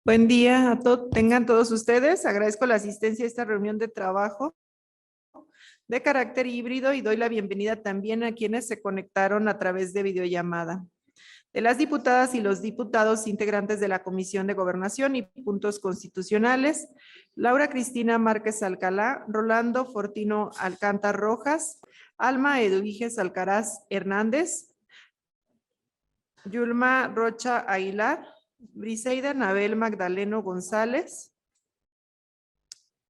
Buen día a todos, tengan todos ustedes. Agradezco la asistencia a esta reunión de trabajo de carácter híbrido y doy la bienvenida también a quienes se conectaron a través de videollamada. De las diputadas y los diputados integrantes de la Comisión de Gobernación y Puntos Constitucionales, Laura Cristina Márquez Alcalá, Rolando Fortino Alcántar Rojas, Alma Eduviges Alcaraz Hernández, Yulma Rocha Aguilar, Briseida Nabel Magdaleno González,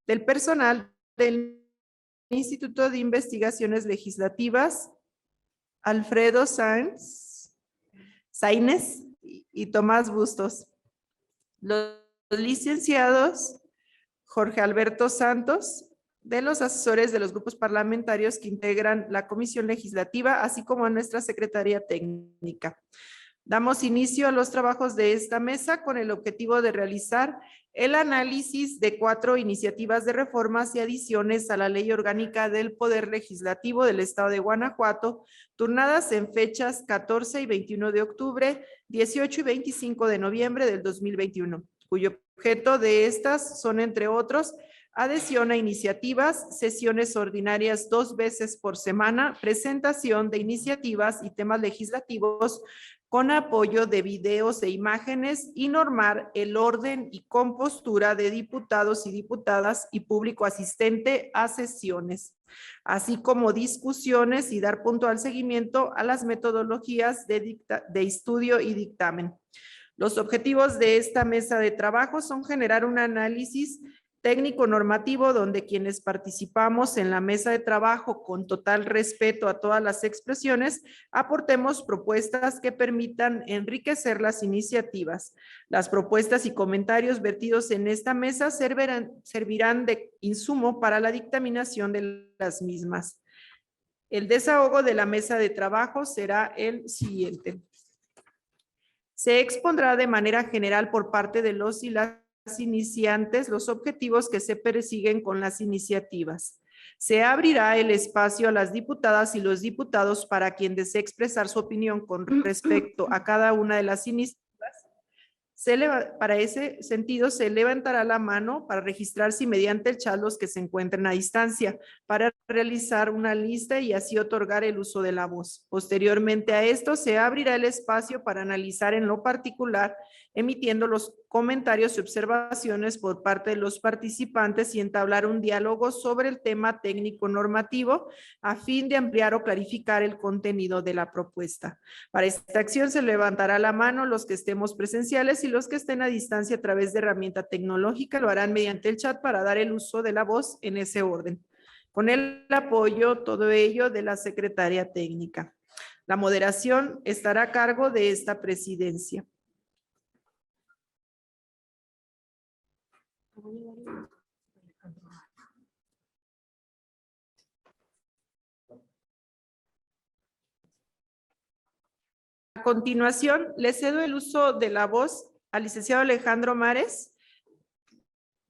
del personal del Instituto de Investigaciones Legislativas, Alfredo Sainz y Tomás Bustos. Los licenciados Jorge Alberto Santos, de los asesores de los grupos parlamentarios que integran la Comisión Legislativa, así como a nuestra Secretaría Técnica. Damos inicio a los trabajos de esta mesa con el objetivo de realizar el análisis de 4 iniciativas de reformas y adiciones a la Ley Orgánica del Poder Legislativo del Estado de Guanajuato, turnadas en fechas 14 y 21 de octubre, 18 y 25 de noviembre del 2021, cuyo objeto de estas son, entre otros, adhesión a iniciativas, sesiones ordinarias 2 veces por semana, presentación de iniciativas y temas legislativos con apoyo de videos e imágenes y normar el orden y compostura de diputados y diputadas y público asistente a sesiones, así como discusiones y dar puntual seguimiento a las metodologías de estudio y dictamen. Los objetivos de esta mesa de trabajo son generar un análisis técnico normativo donde quienes participamos en la mesa de trabajo con total respeto a todas las expresiones aportemos propuestas que permitan enriquecer las iniciativas. Las propuestas y comentarios vertidos en esta mesa servirán de insumo para la dictaminación de las mismas. El desahogo de la mesa de trabajo será el siguiente. Se expondrá de manera general por parte de los y las iniciantes los objetivos que se persiguen con las iniciativas. Se abrirá el espacio a las diputadas y los diputados para quien desee expresar su opinión con respecto a cada una de las iniciativas. Para ese sentido, se levantará la mano para registrarse mediante el chat los que se encuentren a distancia, para realizar una lista y así otorgar el uso de la voz. Posteriormente a esto, se abrirá el espacio para analizar en lo particular, emitiendo los comentarios y observaciones por parte de los participantes y entablar un diálogo sobre el tema técnico normativo a fin de ampliar o clarificar el contenido de la propuesta. Para esta acción se levantará la mano los que estemos presenciales y los que estén a distancia a través de herramienta tecnológica lo harán mediante el chat para dar el uso de la voz en ese orden. Con el apoyo, todo ello, de la Secretaría Técnica. La moderación estará a cargo de esta presidencia. A continuación, le cedo el uso de la voz al licenciado Alejandro Mares,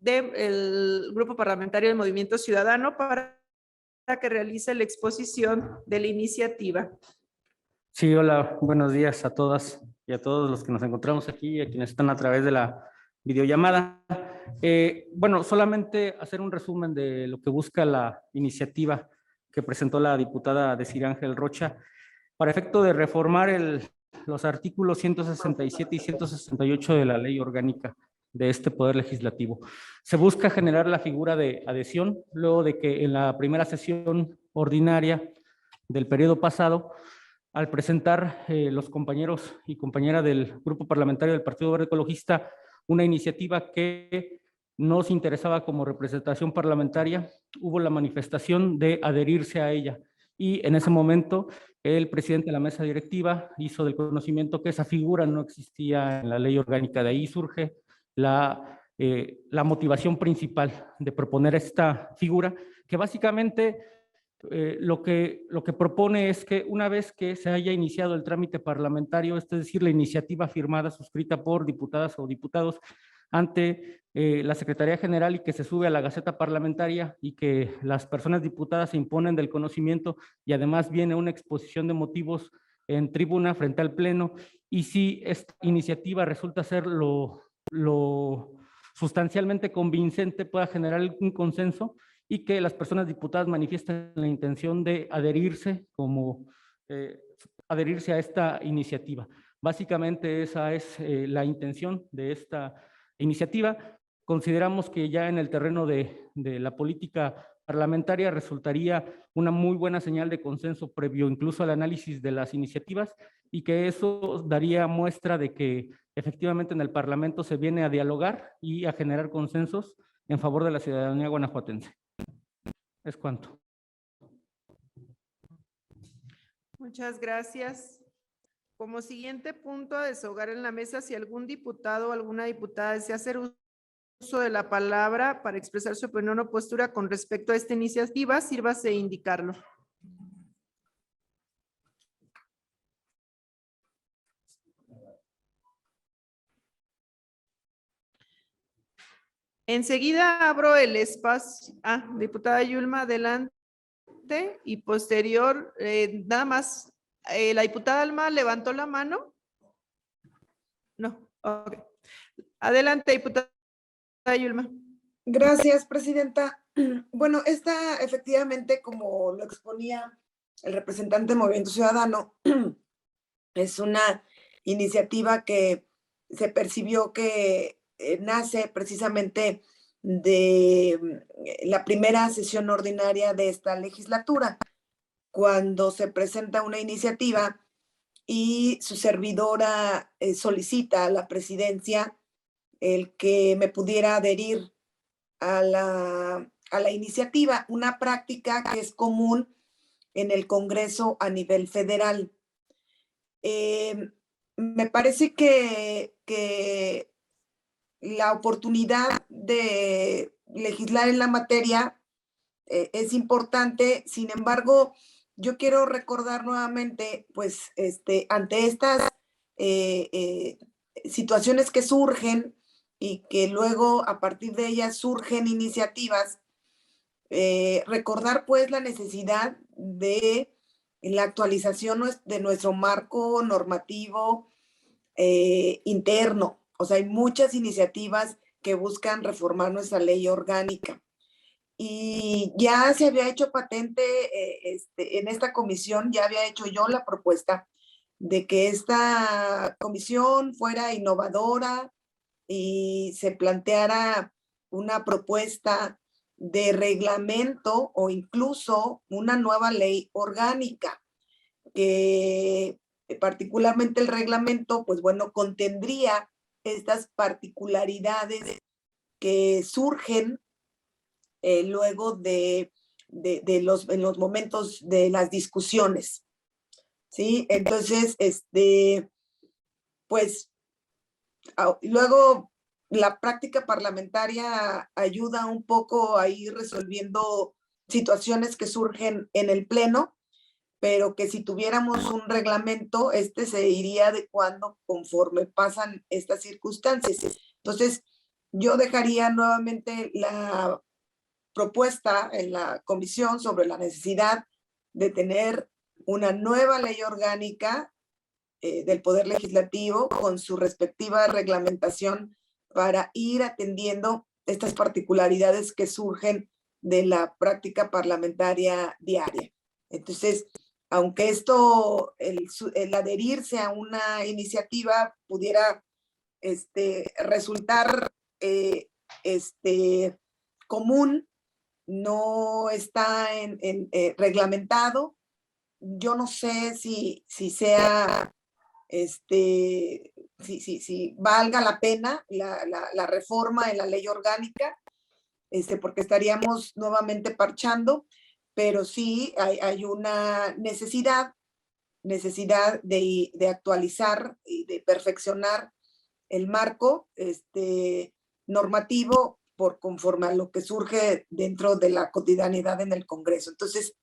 del Grupo Parlamentario del Movimiento Ciudadano, para que realice la exposición de la iniciativa. Sí, hola, buenos días a todas y a todos los que nos encontramos aquí y a quienes están a través de la videollamada. Bueno, solamente hacer un resumen de lo que busca la iniciativa que presentó la diputada Desiree Ángel Rocha para efecto de reformar los artículos 167 y 168 de la Ley Orgánica de este Poder Legislativo. Se busca generar la figura de adhesión luego de que en la primera sesión ordinaria del periodo pasado, al presentar los compañeros y compañeras del Grupo Parlamentario del Partido Verde Ecologista una iniciativa que nos interesaba como representación parlamentaria, hubo la manifestación de adherirse a ella. Y en ese momento el presidente de la mesa directiva hizo del conocimiento que esa figura no existía en la ley orgánica. De ahí surge la motivación principal de proponer esta figura, que básicamente lo que propone es que una vez que se haya iniciado el trámite parlamentario, es decir, la iniciativa firmada, suscrita por diputadas o diputados ante la Secretaría General y que se sube a la Gaceta Parlamentaria y que las personas diputadas se imponen del conocimiento y además viene una exposición de motivos en tribuna frente al Pleno, y si esta iniciativa resulta ser lo lo sustancialmente convincente pueda generar un consenso y que las personas diputadas manifiesten la intención de adherirse a esta iniciativa. Básicamente esa es la intención de esta iniciativa. Consideramos que ya en el terreno de la política parlamentaria resultaría una muy buena señal de consenso previo incluso al análisis de las iniciativas y que eso daría muestra de que efectivamente en el Parlamento se viene a dialogar y a generar consensos en favor de la ciudadanía guanajuatense. Es cuanto. Muchas gracias. Como siguiente punto a desahogar en la mesa, si algún diputado o alguna diputada desea hacer uso de la palabra para expresar su opinión o postura con respecto a esta iniciativa, sírvase indicarlo. Enseguida abro el espacio. Diputada Yulma, adelante. Y posterior, nada más, la diputada Alma levantó la mano. No, ok. Adelante, diputada Yulma. Gracias, presidenta. Bueno, esta efectivamente, como lo exponía el representante del Movimiento Ciudadano, es una iniciativa que se percibió que nace precisamente de la primera sesión ordinaria de esta legislatura, cuando se presenta una iniciativa y su servidora solicita a la presidencia el que me pudiera adherir a la iniciativa, una práctica que es común en el Congreso a nivel federal. Me parece que la oportunidad de legislar en la materia es importante. Sin embargo, yo quiero recordar nuevamente, pues, ante estas situaciones que surgen y que luego a partir de ellas surgen iniciativas, recordar pues la necesidad de la actualización de nuestro marco normativo interno. O sea, hay muchas iniciativas que buscan reformar nuestra ley orgánica. Y ya se había hecho patente en esta comisión, ya había hecho yo la propuesta de que esta comisión fuera innovadora y se planteara una propuesta de reglamento o incluso una nueva ley orgánica, que particularmente el reglamento, pues bueno, contendría estas particularidades que surgen luego en los momentos de las discusiones, ¿sí? Entonces, pues, luego la práctica parlamentaria ayuda un poco a ir resolviendo situaciones que surgen en el pleno, pero que si tuviéramos un reglamento, se iría adecuando conforme pasan estas circunstancias. Entonces, yo dejaría nuevamente la propuesta en la comisión sobre la necesidad de tener una nueva ley orgánica del Poder Legislativo con su respectiva reglamentación para ir atendiendo estas particularidades que surgen de la práctica parlamentaria diaria. Entonces, aunque el adherirse a una iniciativa pudiera resultar común, no está reglamentado. Yo no sé si sea, si valga la pena la reforma en la ley orgánica, porque estaríamos nuevamente parchando, pero sí hay una necesidad de actualizar y de perfeccionar el marco normativo conforme a lo que surge dentro de la cotidianidad en el Congreso. Entonces,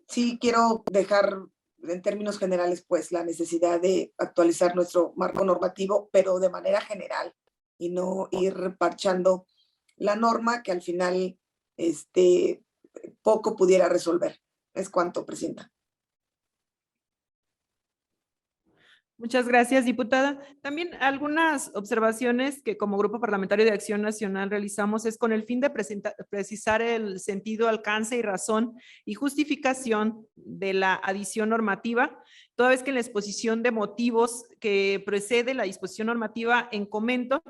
sí quiero dejar en términos generales, pues, la necesidad de actualizar nuestro marco normativo, pero de manera general y no ir parchando la norma que al final poco pudiera resolver. Es cuanto, presidenta. Muchas gracias, diputada. También algunas observaciones que como Grupo Parlamentario de Acción Nacional realizamos es con el fin de precisar el sentido, alcance y razón y justificación de la adición normativa, toda vez que en la exposición de motivos que precede la disposición normativa en comento,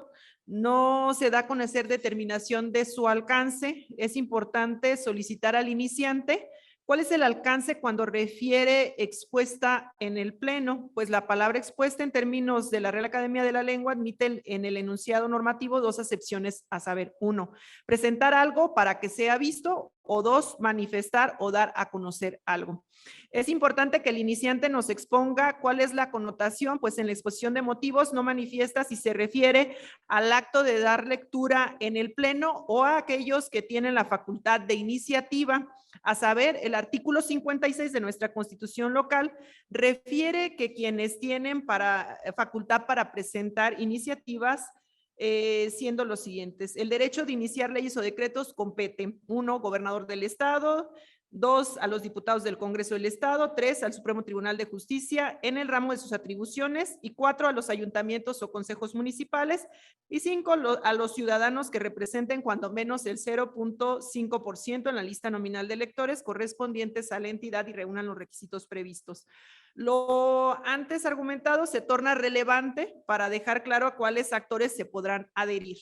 no se da a conocer determinación de su alcance. Es importante solicitar al iniciante ¿cuál es el alcance cuando refiere expuesta en el pleno? Pues la palabra expuesta en términos de la Real Academia de la Lengua admite en el enunciado normativo dos acepciones, a saber, 1, presentar algo para que sea visto, o 2, manifestar o dar a conocer algo. Es importante que el iniciante nos exponga cuál es la connotación, pues en la exposición de motivos no manifiesta si se refiere al acto de dar lectura en el pleno o a aquellos que tienen la facultad de iniciativa. A saber, el artículo 56 de nuestra Constitución local refiere que quienes tienen facultad para presentar iniciativas siendo los siguientes. El derecho de iniciar leyes o decretos compete, 1, gobernador del estado, 2, a los diputados del Congreso del Estado, 3, al Supremo Tribunal de Justicia en el ramo de sus atribuciones y 4, a los ayuntamientos o consejos municipales y 5, a los ciudadanos que representen cuando menos el 0.5% en la lista nominal de electores correspondientes a la entidad y reúnan los requisitos previstos. Lo antes argumentado se torna relevante para dejar claro a cuáles actores se podrán adherir.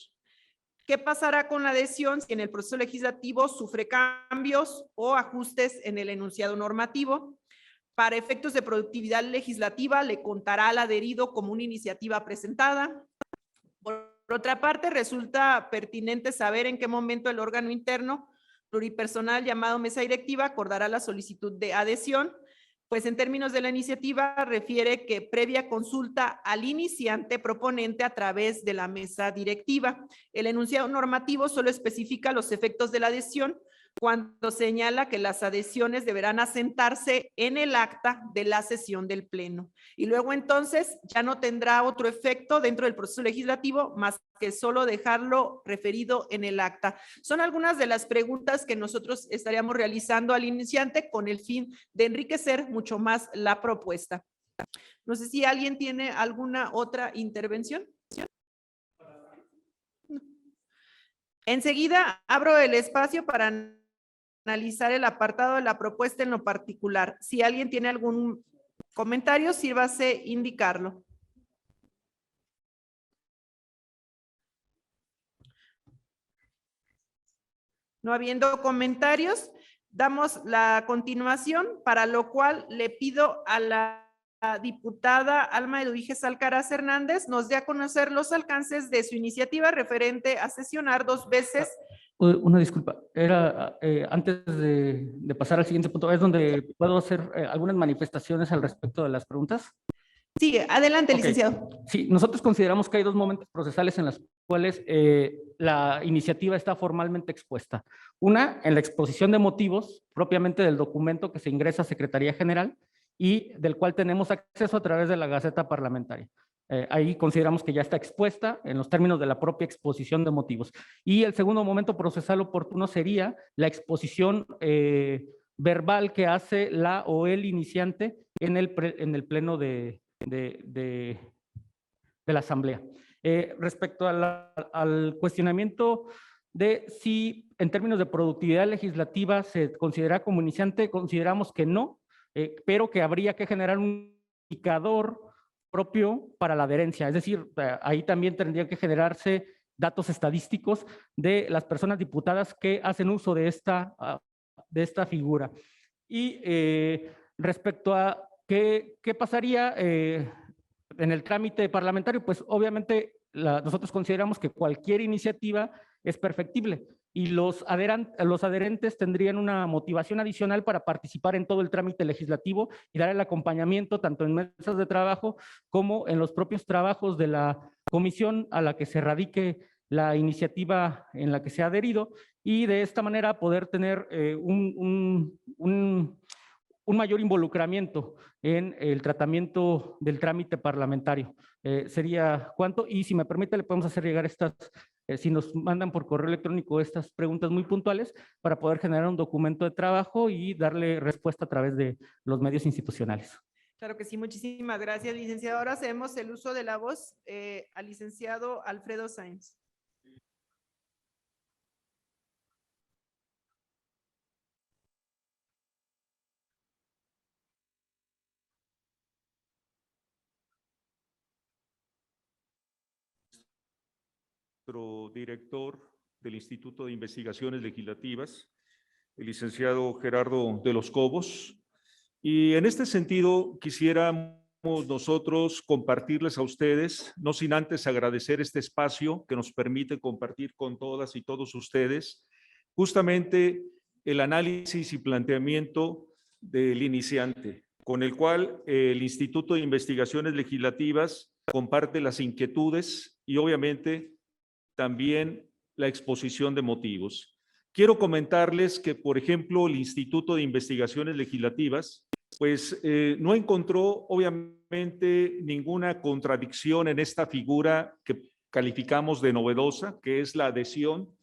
¿Qué pasará con la adhesión si en el proceso legislativo sufre cambios o ajustes en el enunciado normativo? Para efectos de productividad legislativa, le contará al adherido como una iniciativa presentada. Por otra parte, resulta pertinente saber en qué momento el órgano interno pluripersonal llamado mesa directiva acordará la solicitud de adhesión. Pues en términos de la iniciativa refiere que previa consulta al iniciante proponente a través de la mesa directiva. El enunciado normativo solo especifica los efectos de la adhesión cuando señala que las adhesiones deberán asentarse en el acta de la sesión del pleno. Y luego entonces ya no tendrá otro efecto dentro del proceso legislativo más que solo dejarlo referido en el acta. Son algunas de las preguntas que nosotros estaríamos realizando al iniciante con el fin de enriquecer mucho más la propuesta. No sé si alguien tiene alguna otra intervención. Enseguida abro el espacio para analizar el apartado de la propuesta en lo particular. Si alguien tiene algún comentario, sírvase indicarlo. No habiendo comentarios, damos la continuación, para lo cual le pido a la diputada Alma Eduviges Alcaraz Hernández nos dé a conocer los alcances de su iniciativa referente a sesionar 2 veces. Una disculpa, era antes de pasar al siguiente punto, ¿es donde puedo hacer algunas manifestaciones al respecto de las preguntas? Sí, adelante, Okay. licenciado. Sí, nosotros consideramos que hay 2 momentos procesales en los cuales la iniciativa está formalmente expuesta. Una, en la exposición de motivos propiamente del documento que se ingresa a Secretaría General y del cual tenemos acceso a través de la Gaceta Parlamentaria. Ahí consideramos que ya está expuesta en los términos de la propia exposición de motivos. Y el segundo momento procesal oportuno sería la exposición verbal que hace la o el iniciante en el pleno de la Asamblea. Respecto al cuestionamiento de si en términos de productividad legislativa se considera como iniciante, consideramos que no, pero que habría que generar un indicador propio para la adherencia. Es decir, ahí también tendrían que generarse datos estadísticos de las personas diputadas que hacen uso de esta figura. Y respecto a qué pasaría en el trámite parlamentario, pues obviamente nosotros consideramos que cualquier iniciativa es perfectible y los adherentes tendrían una motivación adicional para participar en todo el trámite legislativo y dar el acompañamiento tanto en mesas de trabajo como en los propios trabajos de la comisión a la que se radique la iniciativa en la que se ha adherido y de esta manera poder tener un mayor involucramiento en el tratamiento del trámite parlamentario. Sería cuánto, y si me permite le podemos hacer llegar estas, si nos mandan por correo electrónico estas preguntas muy puntuales para poder generar un documento de trabajo y darle respuesta a través de los medios institucionales. Claro que sí, muchísimas gracias, licenciado. Ahora hacemos el uso de la voz al licenciado Alfredo Sáenz. Nuestro director del Instituto de Investigaciones Legislativas, el licenciado Gerardo de los Cobos. Y en este sentido, quisiéramos nosotros compartirles a ustedes, no sin antes agradecer este espacio que nos permite compartir con todas y todos ustedes, justamente el análisis y planteamiento del iniciante, con el cual el Instituto de Investigaciones Legislativas comparte las inquietudes y obviamente también la exposición de motivos. Quiero comentarles que, por ejemplo, el Instituto de Investigaciones Legislativas, pues no encontró obviamente ninguna contradicción en esta figura que calificamos de novedosa, que es la adhesión,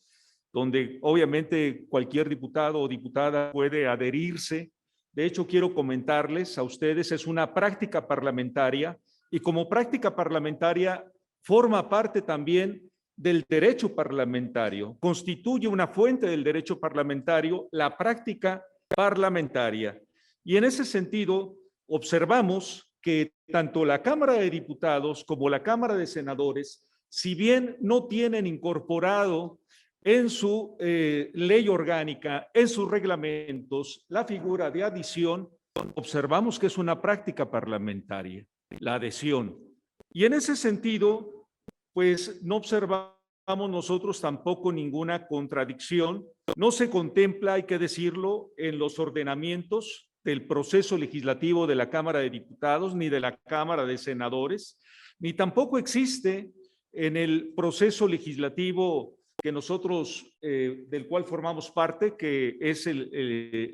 donde obviamente cualquier diputado o diputada puede adherirse. De hecho, quiero comentarles a ustedes, es una práctica parlamentaria y como práctica parlamentaria forma parte también del derecho parlamentario, constituye una fuente del derecho parlamentario la práctica parlamentaria. Y en ese sentido, observamos que tanto la Cámara de Diputados como la Cámara de Senadores, si bien no tienen incorporado en su ley orgánica, en sus reglamentos, la figura de adhesión, observamos que es una práctica parlamentaria, la adhesión. Y en ese sentido, pues no observamos nosotros tampoco ninguna contradicción. No se contempla, hay que decirlo, en los ordenamientos del proceso legislativo de la Cámara de Diputados, ni de la Cámara de Senadores, ni tampoco existe en el proceso legislativo que nosotros, del cual formamos parte, que es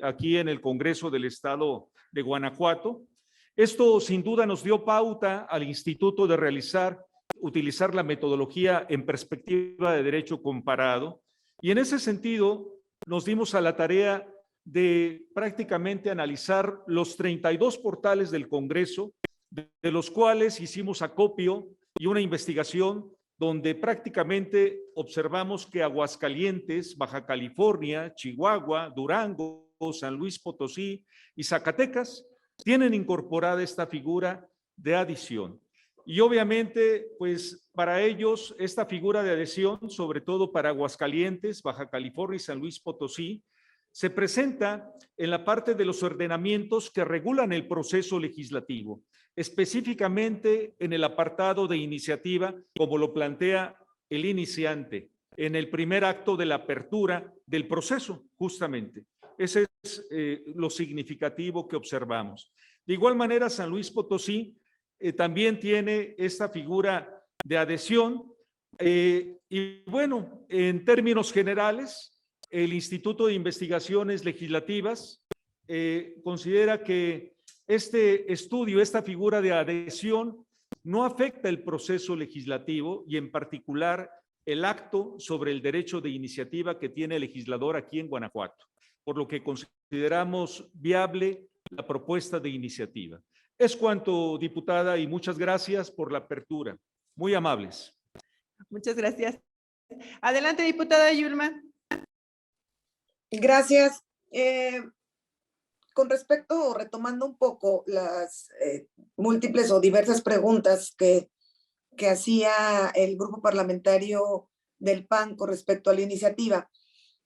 aquí en el Congreso del Estado de Guanajuato. Esto sin duda nos dio pauta al Instituto de utilizar la metodología en perspectiva de derecho comparado, y en ese sentido nos dimos a la tarea de prácticamente analizar los 32 portales del Congreso, de los cuales hicimos acopio y una investigación donde prácticamente observamos que Aguascalientes, Baja California, Chihuahua, Durango, San Luis Potosí y Zacatecas tienen incorporada esta figura de adhesión. Y obviamente, pues para ellos, esta figura de adhesión, sobre todo para Aguascalientes, Baja California y San Luis Potosí, se presenta en la parte de los ordenamientos que regulan el proceso legislativo, específicamente en el apartado de iniciativa, como lo plantea el iniciante, en el primer acto de la apertura del proceso, justamente. Ese es lo significativo que observamos. De igual manera, San Luis Potosí también tiene esta figura de adhesión y bueno, en términos generales, el Instituto de Investigaciones Legislativas considera que este estudio, esta figura de adhesión, no afecta el proceso legislativo y en particular el acto sobre el derecho de iniciativa que tiene el legislador aquí en Guanajuato, por lo que consideramos viable la propuesta de iniciativa. Es cuanto, diputada, y muchas gracias por la apertura. Muy amables. Muchas gracias. Adelante, diputada Yulma. Gracias. Con respecto, retomando un poco las múltiples o diversas preguntas que hacía el grupo parlamentario del PAN con respecto a la iniciativa,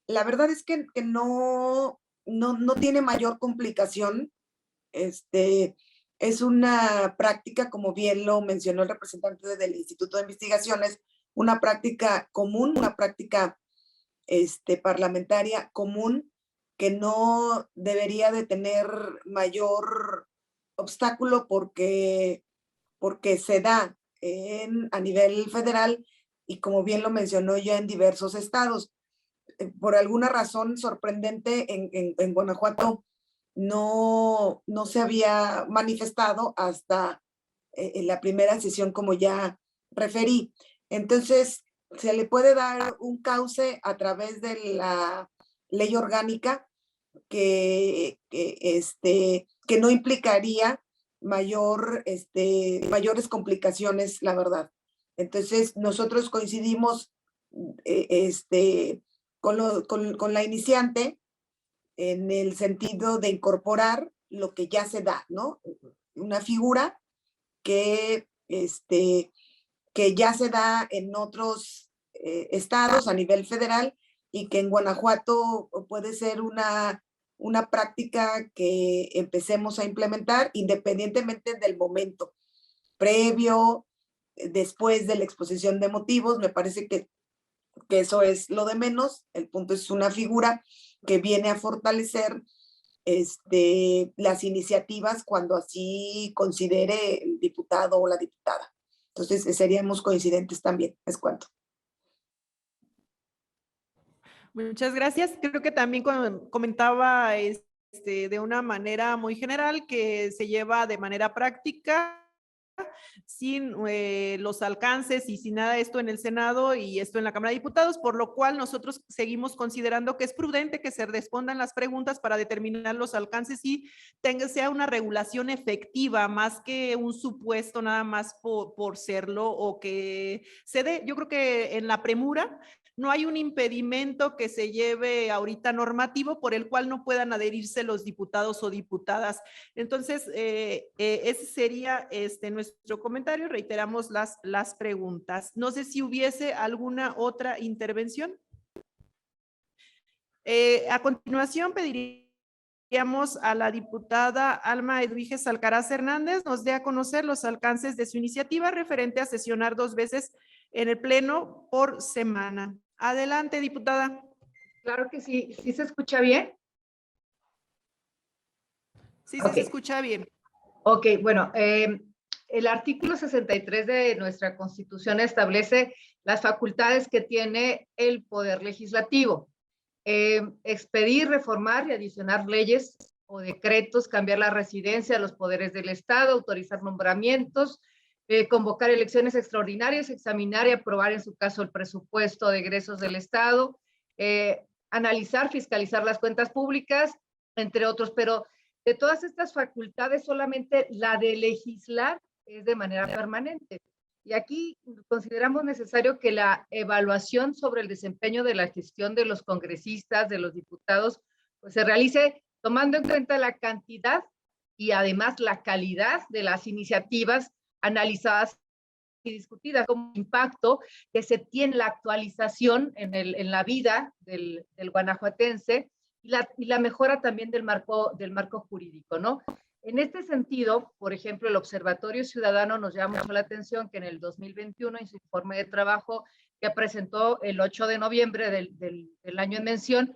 la verdad es que no tiene mayor complicación. Es una práctica, como bien lo mencionó el representante del Instituto de Investigaciones, una práctica común, una práctica parlamentaria común que no debería de tener mayor obstáculo porque se da a nivel federal y como bien lo mencionó ya en diversos estados. Por alguna razón sorprendente en Guanajuato no se había manifestado hasta en la primera sesión, como ya referí. Entonces, se le puede dar un cauce a través de la ley orgánica que no implicaría mayores complicaciones, la verdad. Entonces, nosotros coincidimos con la iniciante en el sentido de incorporar lo que ya se da, ¿no? Una figura que ya se da en otros estados a nivel federal y que en Guanajuato puede ser una práctica que empecemos a implementar independientemente del momento previo, después de la exposición de motivos. Me parece que eso es lo de menos. El punto es una figura que viene a fortalecer las iniciativas cuando así considere el diputado o la diputada. Entonces, seríamos coincidentes también. Es cuanto. Muchas gracias. Creo que también comentaba de una manera muy general que se lleva de manera práctica sin los alcances y sin nada de esto en el Senado y esto en la Cámara de Diputados, por lo cual nosotros seguimos considerando que es prudente que se respondan las preguntas para determinar los alcances y sea una regulación efectiva más que un supuesto nada más por serlo o que se dé. Yo creo que en la premura no hay un impedimento que se lleve ahorita normativo por el cual no puedan adherirse los diputados o diputadas. Entonces, ese sería nuestro comentario. Reiteramos las preguntas. No sé si hubiese alguna otra intervención. A continuación, pediríamos a la diputada Alma Edwiges Alcaraz Hernández nos dé a conocer los alcances de su iniciativa referente a sesionar 2 veces en el Pleno por semana. Adelante, diputada. Claro que sí. ¿Sí se escucha bien? Sí, Okay. se escucha bien. Ok, bueno, el artículo 63 de nuestra Constitución establece las facultades que tiene el Poder Legislativo. Expedir, reformar y adicionar leyes o decretos, cambiar la residencia de los poderes del Estado, autorizar nombramientos, convocar elecciones extraordinarias, examinar y aprobar en su caso el presupuesto de egresos del Estado, analizar, fiscalizar las cuentas públicas, entre otros, pero de todas estas facultades solamente la de legislar es de manera permanente. Y aquí consideramos necesario que la evaluación sobre el desempeño de la gestión de los congresistas, de los diputados, pues se realice tomando en cuenta la cantidad y además la calidad de las iniciativas analizadas y discutidas, como impacto que se tiene la actualización en la vida del guanajuatense y la mejora también del marco jurídico, ¿no? En este sentido, por ejemplo, el Observatorio Ciudadano nos llama mucho la atención que en el 2021, en su informe de trabajo que presentó el 8 de noviembre del año en mención,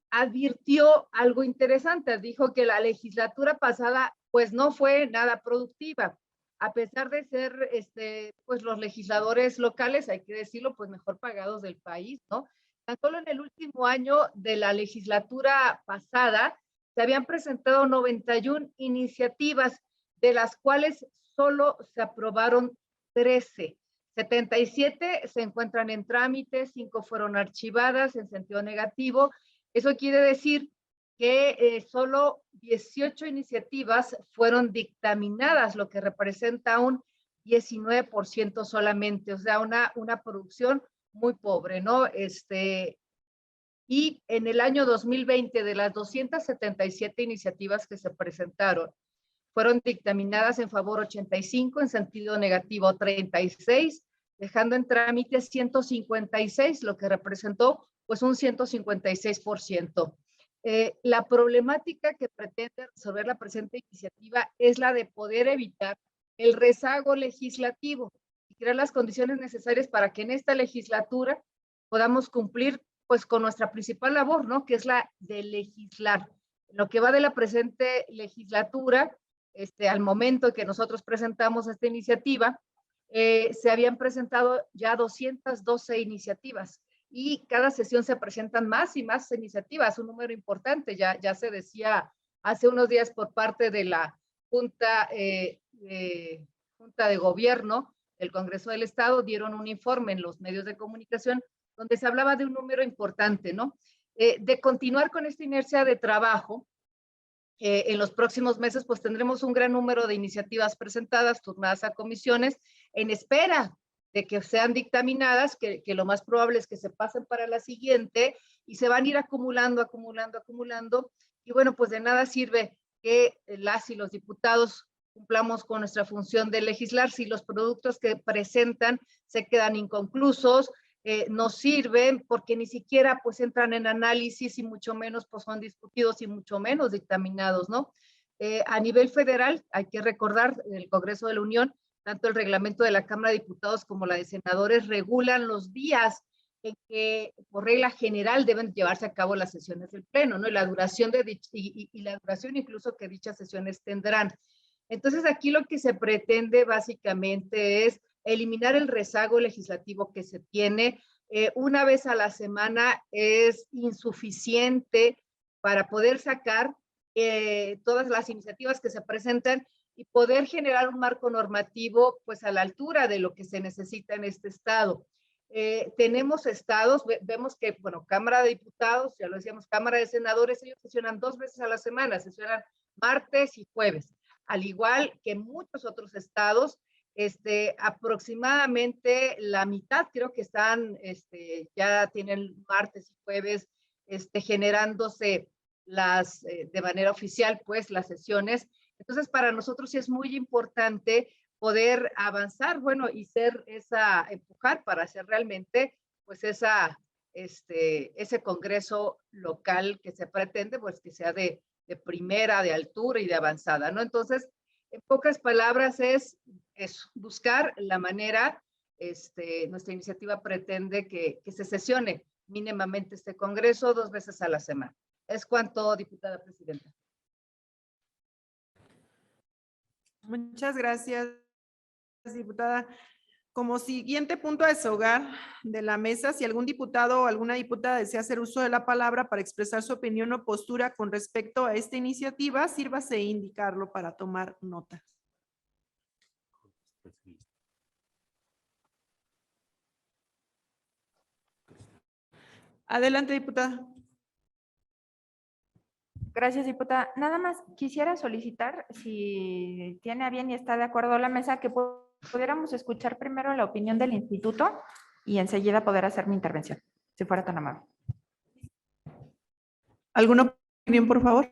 advirtió algo interesante. Dijo que la legislatura pasada pues no fue nada productiva, a pesar de ser pues los legisladores locales, hay que decirlo, pues mejor pagados del país, ¿no? Tan solo en el último año de la legislatura pasada se habían presentado 91 iniciativas, de las cuales solo se aprobaron 13. 77 se encuentran en trámite, 5 fueron archivadas en sentido negativo. Eso quiere decir que solo 18 iniciativas fueron dictaminadas, lo que representa un 19% solamente, o sea, una producción muy pobre, ¿no? Y en el año 2020, de las 277 iniciativas que se presentaron, fueron dictaminadas en favor 85, en sentido negativo 36, dejando en trámite 156, lo que representó pues un 156%. La problemática que pretende resolver la presente iniciativa es la de poder evitar el rezago legislativo y crear las condiciones necesarias para que en esta legislatura podamos cumplir pues con nuestra principal labor, ¿no? Que es la de legislar. Lo que va de la presente legislatura, al momento que nosotros presentamos esta iniciativa, se habían presentado ya 212 iniciativas y cada sesión se presentan más y más iniciativas, un número importante, ya se decía hace unos días por parte de la Junta de Gobierno del Congreso del Estado, dieron un informe en los medios de comunicación donde se hablaba de un número importante, ¿no? De continuar con esta inercia de trabajo, en los próximos meses pues tendremos un gran número de iniciativas presentadas, turnadas a comisiones, en espera de que sean dictaminadas, que lo más probable es que se pasen para la siguiente y se van a ir acumulando. Y bueno, pues de nada sirve que las y los diputados cumplamos con nuestra función de legislar si los productos que presentan se quedan inconclusos, no sirven porque ni siquiera pues entran en análisis y mucho menos pues son discutidos y mucho menos dictaminados, ¿no? A nivel federal, hay que recordar, el Congreso de la Unión, tanto el reglamento de la Cámara de Diputados como la de Senadores regulan los días en que por regla general deben llevarse a cabo las sesiones del Pleno, ¿no? Y la duración, y la duración incluso que dichas sesiones tendrán. Entonces aquí lo que se pretende básicamente es eliminar el rezago legislativo que se tiene. Una vez a la semana es insuficiente para poder sacar todas las iniciativas que se presentan y poder generar un marco normativo pues a la altura de lo que se necesita en este estado. Tenemos estados, vemos que, bueno, Cámara de Diputados, ya lo decíamos, Cámara de Senadores, ellos sesionan 2 veces a la semana, sesionan martes y jueves, al igual que muchos otros estados. Aproximadamente la mitad creo que están, ya tienen martes y jueves generándose de manera oficial, pues las sesiones. Entonces, para nosotros sí es muy importante poder avanzar, bueno, y empujar para hacer realmente, pues ese congreso local que se pretende, pues que sea de primera, de altura y de avanzada, ¿no? Entonces, en pocas palabras es buscar la manera, nuestra iniciativa pretende que se sesione mínimamente este congreso 2 veces a la semana. Es cuanto, diputada presidenta. Muchas gracias, diputada. Como siguiente punto a desahogar de la mesa, si algún diputado o alguna diputada desea hacer uso de la palabra para expresar su opinión o postura con respecto a esta iniciativa, sírvase a indicarlo para tomar nota. Adelante, diputada. Gracias, diputada. Nada más quisiera solicitar, si tiene a bien y está de acuerdo la mesa, que pudiéramos escuchar primero la opinión del instituto y enseguida poder hacer mi intervención, si fuera tan amable. ¿Alguna opinión, por favor?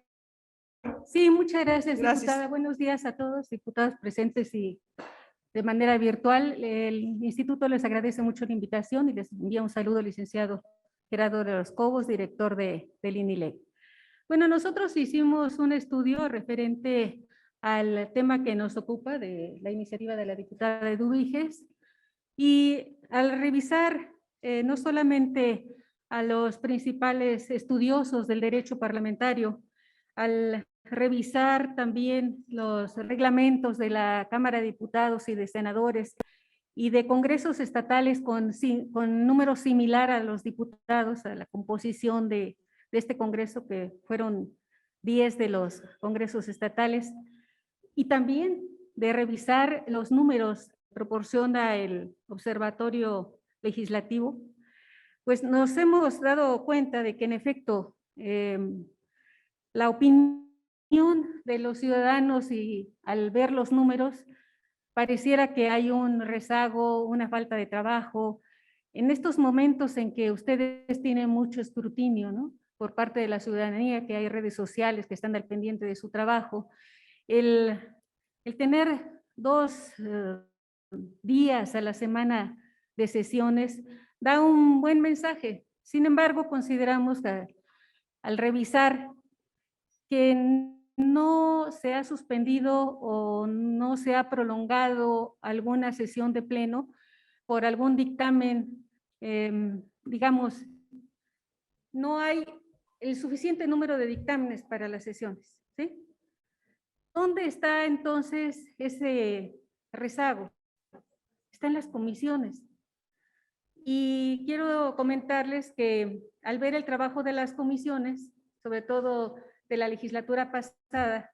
Sí, muchas gracias, Gracias. diputada. Buenos días a todos, diputados presentes y de manera virtual. El instituto les agradece mucho la invitación y les envía un saludo al licenciado Gerardo de los Cobos, director del INILEC. Bueno, nosotros hicimos un estudio referente al tema que nos ocupa de la iniciativa de la diputada Eduviges, y al revisar no solamente a los principales estudiosos del derecho parlamentario, al revisar también los reglamentos de la Cámara de Diputados y de Senadores y de congresos estatales con número similar a los diputados, a la composición de este congreso, que fueron 10 de los congresos estatales, y también de revisar los números que proporciona el Observatorio Legislativo, pues nos hemos dado cuenta de que en efecto la opinión de los ciudadanos, y al ver los números pareciera que hay un rezago, una falta de trabajo en estos momentos en que ustedes tienen mucho escrutinio, ¿no?, por parte de la ciudadanía, que hay redes sociales que están al pendiente de su trabajo. El tener 2 días a la semana de sesiones da un buen mensaje. Sin embargo, consideramos que al revisar que no se ha suspendido o no se ha prolongado alguna sesión de pleno por algún dictamen, digamos, no hay el suficiente número de dictámenes para las sesiones, ¿sí? ¿Dónde está entonces ese rezago? Está en las comisiones. Y quiero comentarles que al ver el trabajo de las comisiones, sobre todo de la legislatura pasada,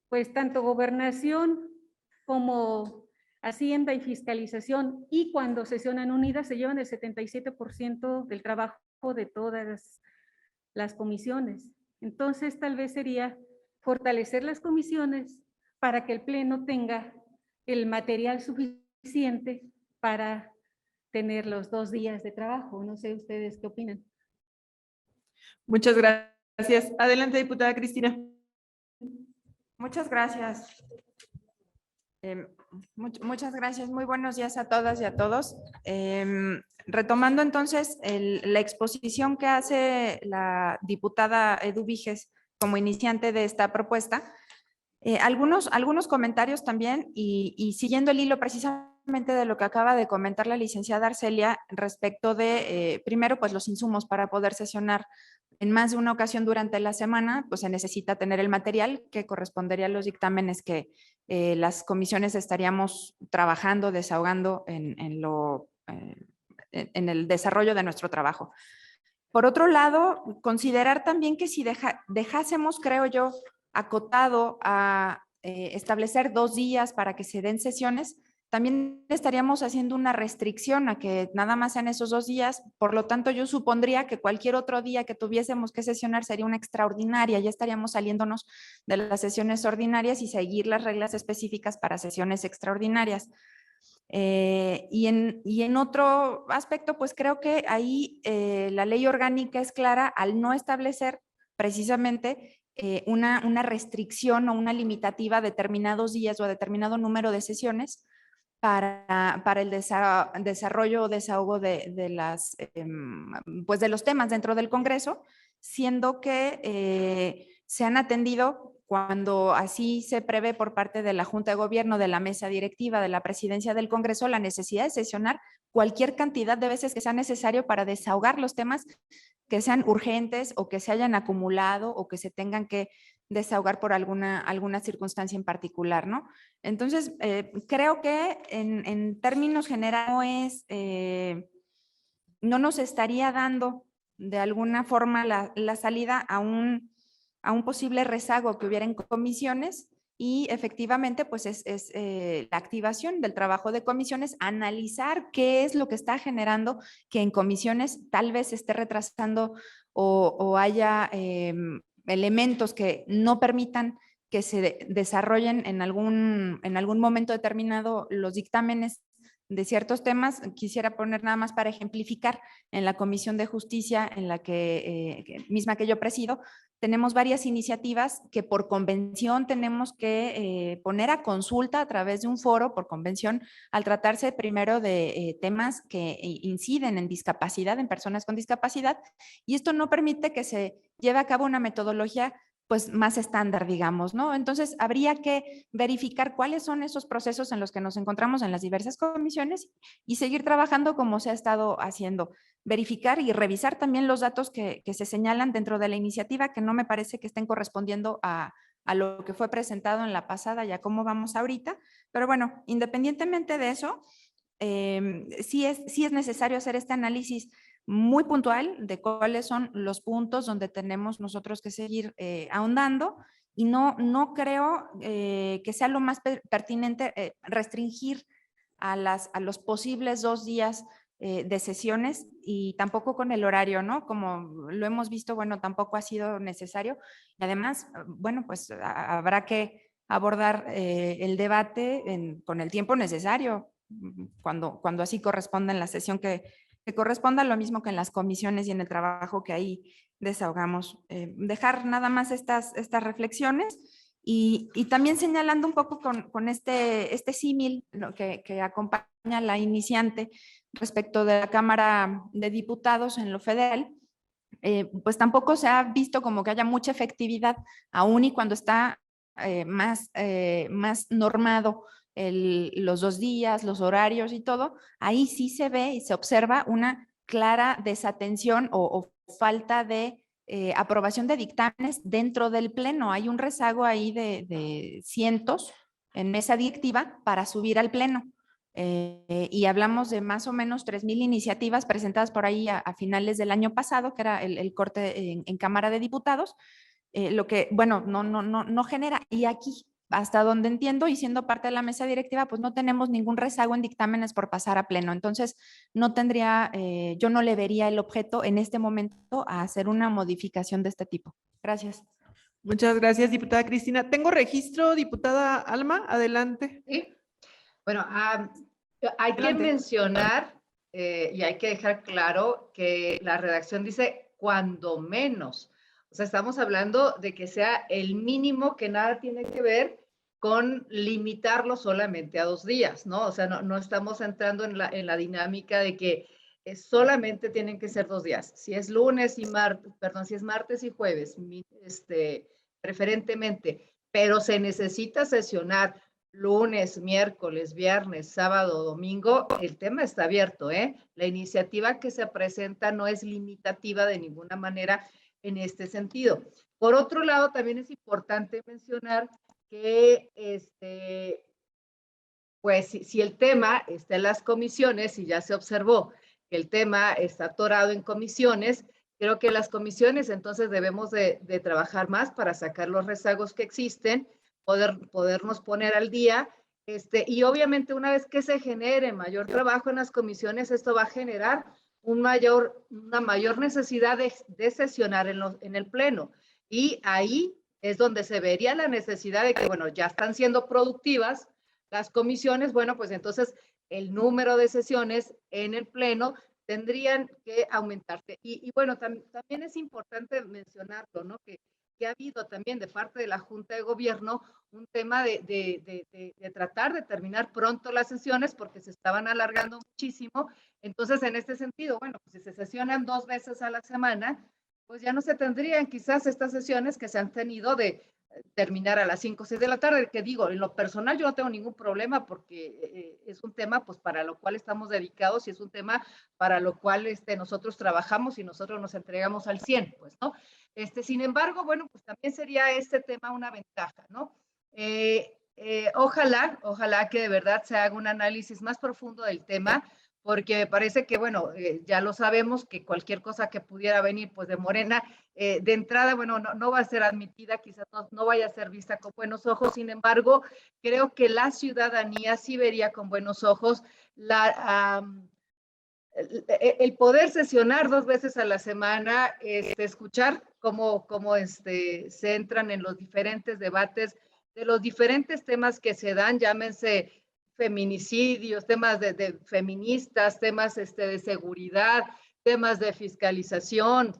pues tanto Gobernación como Hacienda y Fiscalización, y cuando sesionan unidas, se llevan el 77% del trabajo de todas las comisiones. Entonces, tal vez sería fortalecer las comisiones para que el Pleno tenga el material suficiente para tener los 2 días de trabajo. No sé ustedes qué opinan. Muchas gracias. Adelante, diputada Cristina. Muchas gracias. Muchas gracias. Muy buenos días a todas y a todos. Retomando entonces la exposición que hace la diputada Edu Víges como iniciante de esta propuesta, algunos comentarios también y siguiendo el hilo precisamente de lo que acaba de comentar la licenciada Arcelia respecto de, primero, pues los insumos para poder sesionar en más de una ocasión durante la semana, pues se necesita tener el material que correspondería a los dictámenes que las comisiones estaríamos trabajando, desahogando en el desarrollo de nuestro trabajo. Por otro lado, considerar también que si dejásemos, creo yo, acotado a establecer 2 días para que se den sesiones, también estaríamos haciendo una restricción a que nada más sean esos 2 días. Por lo tanto, yo supondría que cualquier otro día que tuviésemos que sesionar sería una extraordinaria. Ya estaríamos saliéndonos de las sesiones ordinarias y seguir las reglas específicas para sesiones extraordinarias. Y en otro aspecto, pues creo que ahí la ley orgánica es clara al no establecer precisamente una restricción o una limitativa a determinados días o a determinado número de sesiones para el desarrollo o desahogo de los temas dentro del Congreso, siendo que se han atendido cuando así se prevé por parte de la Junta de Gobierno, de la mesa directiva, de la presidencia del Congreso, la necesidad de sesionar cualquier cantidad de veces que sea necesario para desahogar los temas que sean urgentes o que se hayan acumulado o que se tengan que desahogar por alguna circunstancia en particular, ¿no? Entonces, creo que en términos generales no nos estaría dando de alguna forma la salida a un posible rezago que hubiera en comisiones y efectivamente pues es la activación del trabajo de comisiones, analizar qué es lo que está generando que en comisiones tal vez esté retrasando o haya elementos que no permitan que se desarrollen en algún momento determinado los dictámenes de ciertos temas. Quisiera poner nada más para ejemplificar en la Comisión de Justicia, en la misma que yo presido, tenemos varias iniciativas que por convención tenemos que poner a consulta a través de un foro por convención al tratarse primero de temas que inciden en discapacidad, en personas con discapacidad, y esto no permite que se lleve a cabo una metodología pues más estándar, digamos, ¿no? Entonces, habría que verificar cuáles son esos procesos en los que nos encontramos en las diversas comisiones y seguir trabajando como se ha estado haciendo. Verificar y revisar también los datos que se señalan dentro de la iniciativa, que no me parece que estén correspondiendo a lo que fue presentado en la pasada y a cómo vamos ahorita. Pero bueno, independientemente de eso, sí es necesario hacer este análisis muy puntual de cuáles son los puntos donde tenemos nosotros que seguir ahondando y no creo que sea lo más pertinente restringir a los posibles 2 días de sesiones y tampoco con el horario, ¿no? Como lo hemos visto, bueno, tampoco ha sido necesario. Y además, bueno, pues habrá que abordar el debate con el tiempo necesario, cuando así corresponda en la sesión que corresponda, lo mismo que en las comisiones y en el trabajo que ahí desahogamos. Dejar nada más estas reflexiones y también señalando un poco con este símil, ¿no?, que acompaña a la iniciante respecto de la Cámara de Diputados en lo federal, pues tampoco se ha visto como que haya mucha efectividad, aún y cuando está más normado los 2 días, los horarios y todo, ahí sí se ve y se observa una clara desatención o falta de aprobación de dictámenes dentro del pleno. Hay un rezago ahí de cientos en mesa directiva para subir al pleno. Y hablamos de más o menos 3,000 iniciativas presentadas por ahí a finales del año pasado, que era el corte en Cámara de Diputados, lo que, bueno, no genera. Y aquí, hasta donde entiendo y siendo parte de la mesa directiva, pues no tenemos ningún rezago en dictámenes por pasar a pleno. Entonces, no tendría, yo no le vería el objeto en este momento a hacer una modificación de este tipo. Gracias. Muchas gracias, diputada Cristina. Tengo registro, diputada Alma, adelante. ¿Sí? Bueno, hay que Adelante. mencionar y hay que dejar claro que la redacción dice cuando menos. O sea, estamos hablando de que sea el mínimo, que nada tiene que ver con limitarlo solamente a 2 días, ¿no? O sea, no estamos entrando en la dinámica de que solamente tienen que ser 2 días. Si es lunes y martes, perdón, si es martes y jueves, preferentemente, pero se necesita sesionar lunes, miércoles, viernes, sábado, domingo, el tema está abierto, ¿eh? La iniciativa que se presenta no es limitativa de ninguna manera en este sentido. Por otro lado, también es importante mencionar que pues si el tema está en las comisiones y ya se observó que el tema está atorado en comisiones, creo que las comisiones entonces debemos de trabajar más para sacar los rezagos que existen, podernos poner al día, y obviamente una vez que se genere mayor trabajo en las comisiones, esto va a generar una mayor necesidad de sesionar en el pleno. Y ahí es donde se vería la necesidad de que, bueno, ya están siendo productivas las comisiones, bueno, pues entonces el número de sesiones en el pleno tendrían que aumentarse. Y bueno, también es importante mencionarlo, ¿no? Que ha habido también de parte de la Junta de Gobierno un tema de tratar de terminar pronto las sesiones porque se estaban alargando muchísimo. Entonces, en este sentido, bueno, pues si se sesionan 2 veces a la semana, pues ya no se tendrían quizás estas sesiones que se han tenido de terminar a las 5 o 6 de la tarde, que digo, en lo personal yo no tengo ningún problema porque es un tema pues para lo cual estamos dedicados y es un tema para lo cual nosotros trabajamos y nosotros nos entregamos al 100, pues, ¿no? Sin embargo, bueno, pues también sería este tema una ventaja, ¿no? Ojalá que de verdad se haga un análisis más profundo del tema, porque me parece que, bueno, ya lo sabemos, que cualquier cosa que pudiera venir, pues de Morena, de entrada, bueno, no va a ser admitida, quizás no vaya a ser vista con buenos ojos. Sin embargo, creo que la ciudadanía sí vería con buenos ojos el poder sesionar 2 veces a la semana, escuchar cómo se entran en los diferentes debates de los diferentes temas que se dan, llámense feminicidios, temas de feministas, temas de seguridad, temas de fiscalización,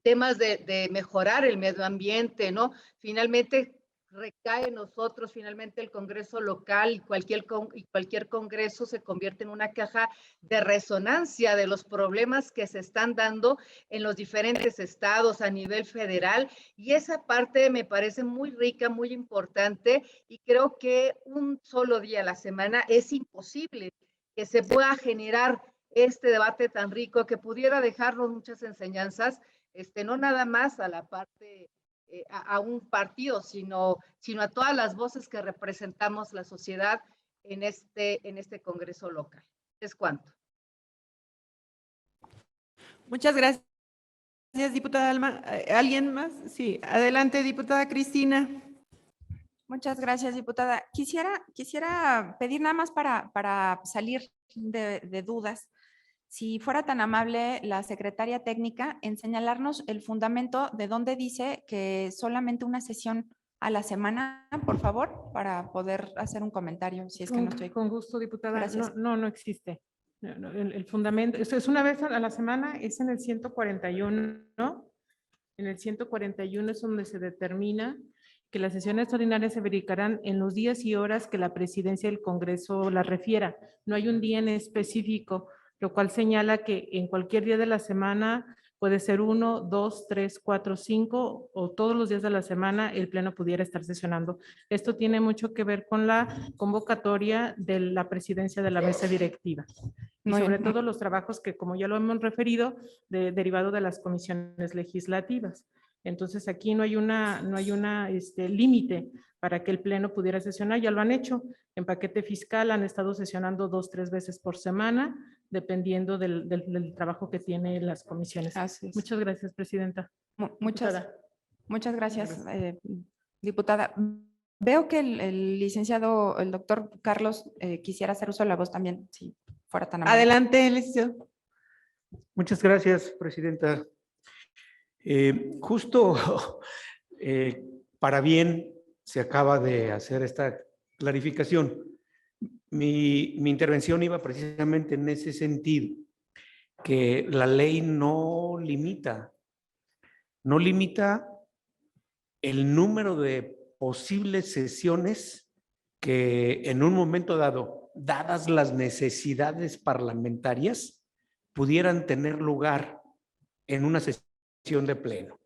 temas de mejorar el medio ambiente, ¿no? Finalmente recae en nosotros, finalmente el Congreso local y cualquier Congreso se convierte en una caja de resonancia de los problemas que se están dando en los diferentes estados a nivel federal, y esa parte me parece muy rica, muy importante, y creo que un solo día a la semana es imposible que se pueda generar este debate tan rico que pudiera dejarnos muchas enseñanzas, no nada más a la parte a un partido, sino a todas las voces que representamos la sociedad en este Congreso local. ¿Es cuánto? Muchas gracias, diputada Alma. ¿Alguien más? Sí, adelante, diputada Cristina. Muchas gracias, diputada. Quisiera pedir nada más para salir de dudas. Si fuera tan amable la secretaria técnica en señalarnos el fundamento de donde dice que solamente una sesión a la semana, por favor, para poder hacer un comentario, si es que no estoy. Con gusto, diputada. Gracias. No existe. El fundamento, esto es una vez a la semana, es en el 141, ¿no? En el 141 es donde se determina que las sesiones extraordinarias se verificarán en los días y horas que la presidencia del Congreso la refiera. No hay un día en específico, lo cual señala que en cualquier día de la semana puede ser 1, 2, 3, 4, 5 o todos los días de la semana el pleno pudiera estar sesionando. Esto tiene mucho que ver con la convocatoria de la presidencia de la mesa directiva y sobre todo los trabajos que, como ya lo hemos referido, derivado de las comisiones legislativas. Entonces aquí no hay una límite para que el pleno pudiera sesionar, ya lo han hecho. En paquete fiscal han estado sesionando 2, 3 veces por semana, dependiendo del trabajo que tienen las comisiones. Muchas gracias, presidenta. Muchas gracias, diputada. Veo que el licenciado, el doctor Carlos, quisiera hacer uso de la voz también, si fuera tan amable. Adelante, licenciado. Muchas gracias, presidenta. Justo para bien se acaba de hacer esta clarificación. Mi intervención iba precisamente en ese sentido, que la ley no limita el número de posibles sesiones que en un momento dado, dadas las necesidades parlamentarias, pudieran tener lugar en una sesión de pleno.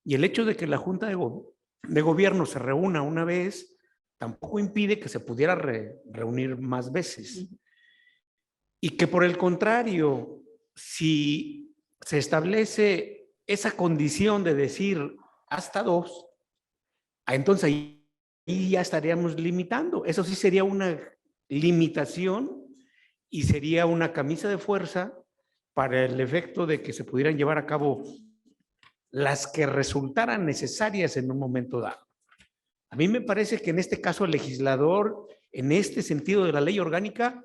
Y el hecho de que la Junta de Gobierno se reúna una vez tampoco impide que se pudiera reunir más veces. Y que por el contrario, si se establece esa condición de decir hasta 2, entonces ahí ya estaríamos limitando. Eso sí sería una limitación y sería una camisa de fuerza para el efecto de que se pudieran llevar a cabo las que resultaran necesarias en un momento dado. A mí me parece que en este caso el legislador, en este sentido de la ley orgánica,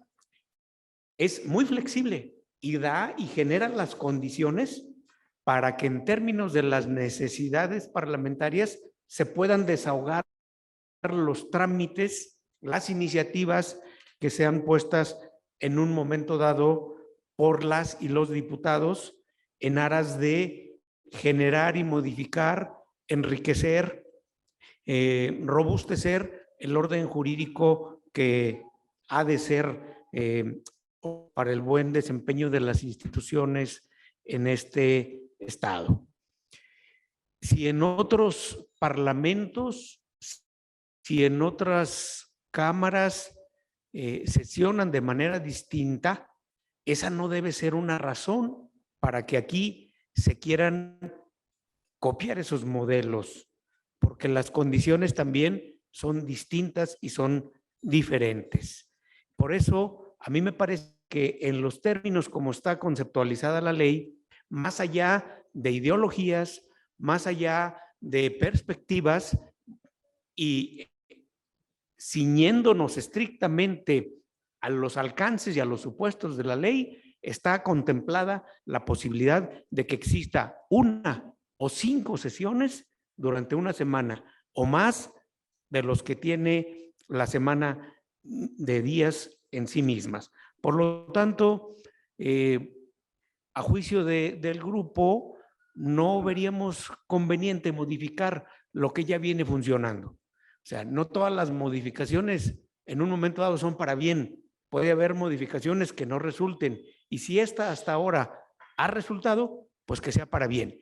es muy flexible y da y genera las condiciones para que en términos de las necesidades parlamentarias se puedan desahogar los trámites, las iniciativas que sean puestas en un momento dado por las y los diputados en aras de generar y modificar, enriquecer, robustecer el orden jurídico que ha de ser para el buen desempeño de las instituciones en este estado. Si en otros parlamentos, si en otras cámaras sesionan de manera distinta, esa no debe ser una razón para que aquí se quieran copiar esos modelos, porque las condiciones también son distintas y son diferentes. Por eso, a mí me parece que en los términos como está conceptualizada la ley, más allá de ideologías, más allá de perspectivas y ciñéndonos estrictamente a los alcances y a los supuestos de la ley, está contemplada la posibilidad de que exista 1 o 5 sesiones durante una semana o más de los que tiene la semana de días en sí mismas. Por lo tanto, a juicio del grupo, no veríamos conveniente modificar lo que ya viene funcionando. O sea, no todas las modificaciones en un momento dado son para bien. Puede haber modificaciones que no resulten. Y si esta hasta ahora ha resultado, pues que sea para bien.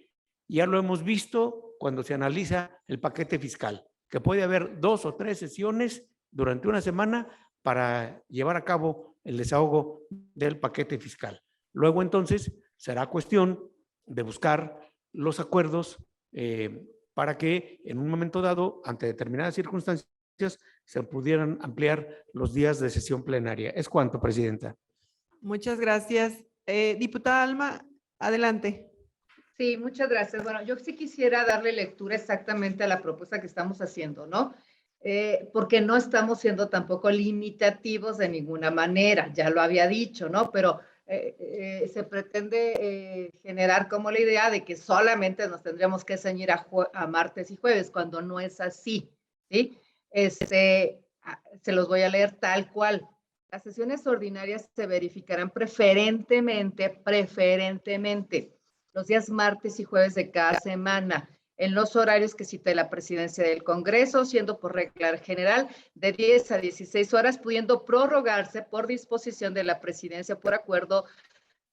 Ya lo hemos visto cuando se analiza el paquete fiscal, que puede haber 2 o 3 sesiones durante una semana para llevar a cabo el desahogo del paquete fiscal. Luego entonces será cuestión de buscar los acuerdos para que en un momento dado, ante determinadas circunstancias, se pudieran ampliar los días de sesión plenaria. Es cuanto, Presidenta. Muchas gracias. Diputada Alma, adelante. Sí, muchas gracias. Bueno, yo sí quisiera darle lectura exactamente a la propuesta que estamos haciendo, ¿no? Porque no estamos siendo tampoco limitativos de ninguna manera, ya lo había dicho, ¿no? Pero se pretende generar como la idea de que solamente nos tendríamos que ceñir a martes y jueves, cuando no es así, ¿sí? Se los voy a leer tal cual. Las sesiones ordinarias se verificarán preferentemente, los días martes y jueves de cada semana, en los horarios que cite la presidencia del Congreso, siendo por regla general de 10 a 16 horas, pudiendo prorrogarse por disposición de la presidencia por acuerdo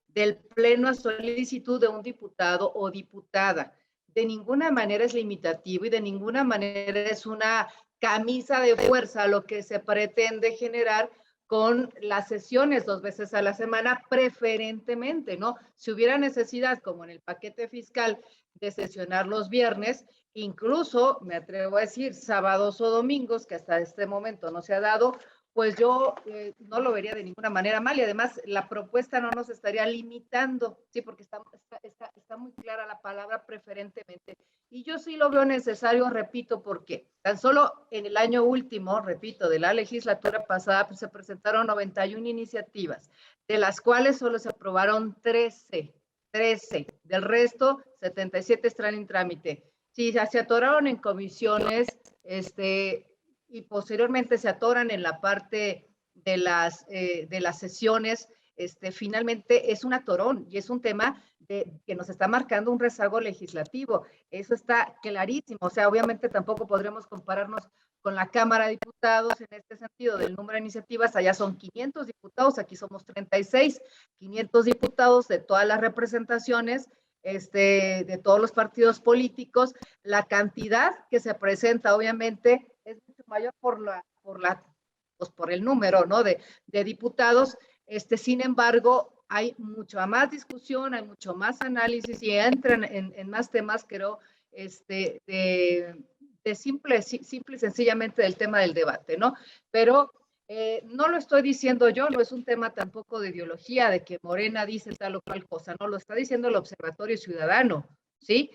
del Pleno a solicitud de un diputado o diputada. De ninguna manera es limitativo y de ninguna manera es una camisa de fuerza lo que se pretende generar con las sesiones 2 veces a la semana, preferentemente, ¿no? Si hubiera necesidad, como en el paquete fiscal, de sesionar los viernes, incluso, me atrevo a decir, sábados o domingos, que hasta este momento no se ha dado, pues yo no lo vería de ninguna manera mal y además la propuesta no nos estaría limitando, ¿sí? Porque está muy clara la palabra preferentemente. Y yo sí lo veo necesario, repito, porque tan solo en el año último, repito, de la legislatura pasada, pues se presentaron 91 iniciativas, de las cuales solo se aprobaron 13. Del resto, 77 están en trámite. Sí, se atoraron en comisiones, y posteriormente se atoran en la parte de las sesiones. Finalmente es un atorón y es un tema que nos está marcando un rezago legislativo. Eso está clarísimo. O sea, obviamente tampoco podremos compararnos con la Cámara de Diputados en este sentido del número de iniciativas. Allá son 500 diputados, aquí somos 36, 500 diputados de todas las representaciones, de todos los partidos políticos. La cantidad que se presenta, obviamente, es mucho mayor por el número, ¿no?, de diputados. Sin embargo, hay mucha más discusión, hay mucho más análisis y entran en más temas, creo, simple y sencillamente del tema del debate, ¿no? Pero no lo estoy diciendo yo, no es un tema tampoco de ideología, de que Morena dice tal o cual cosa, no, lo está diciendo el Observatorio Ciudadano, ¿sí?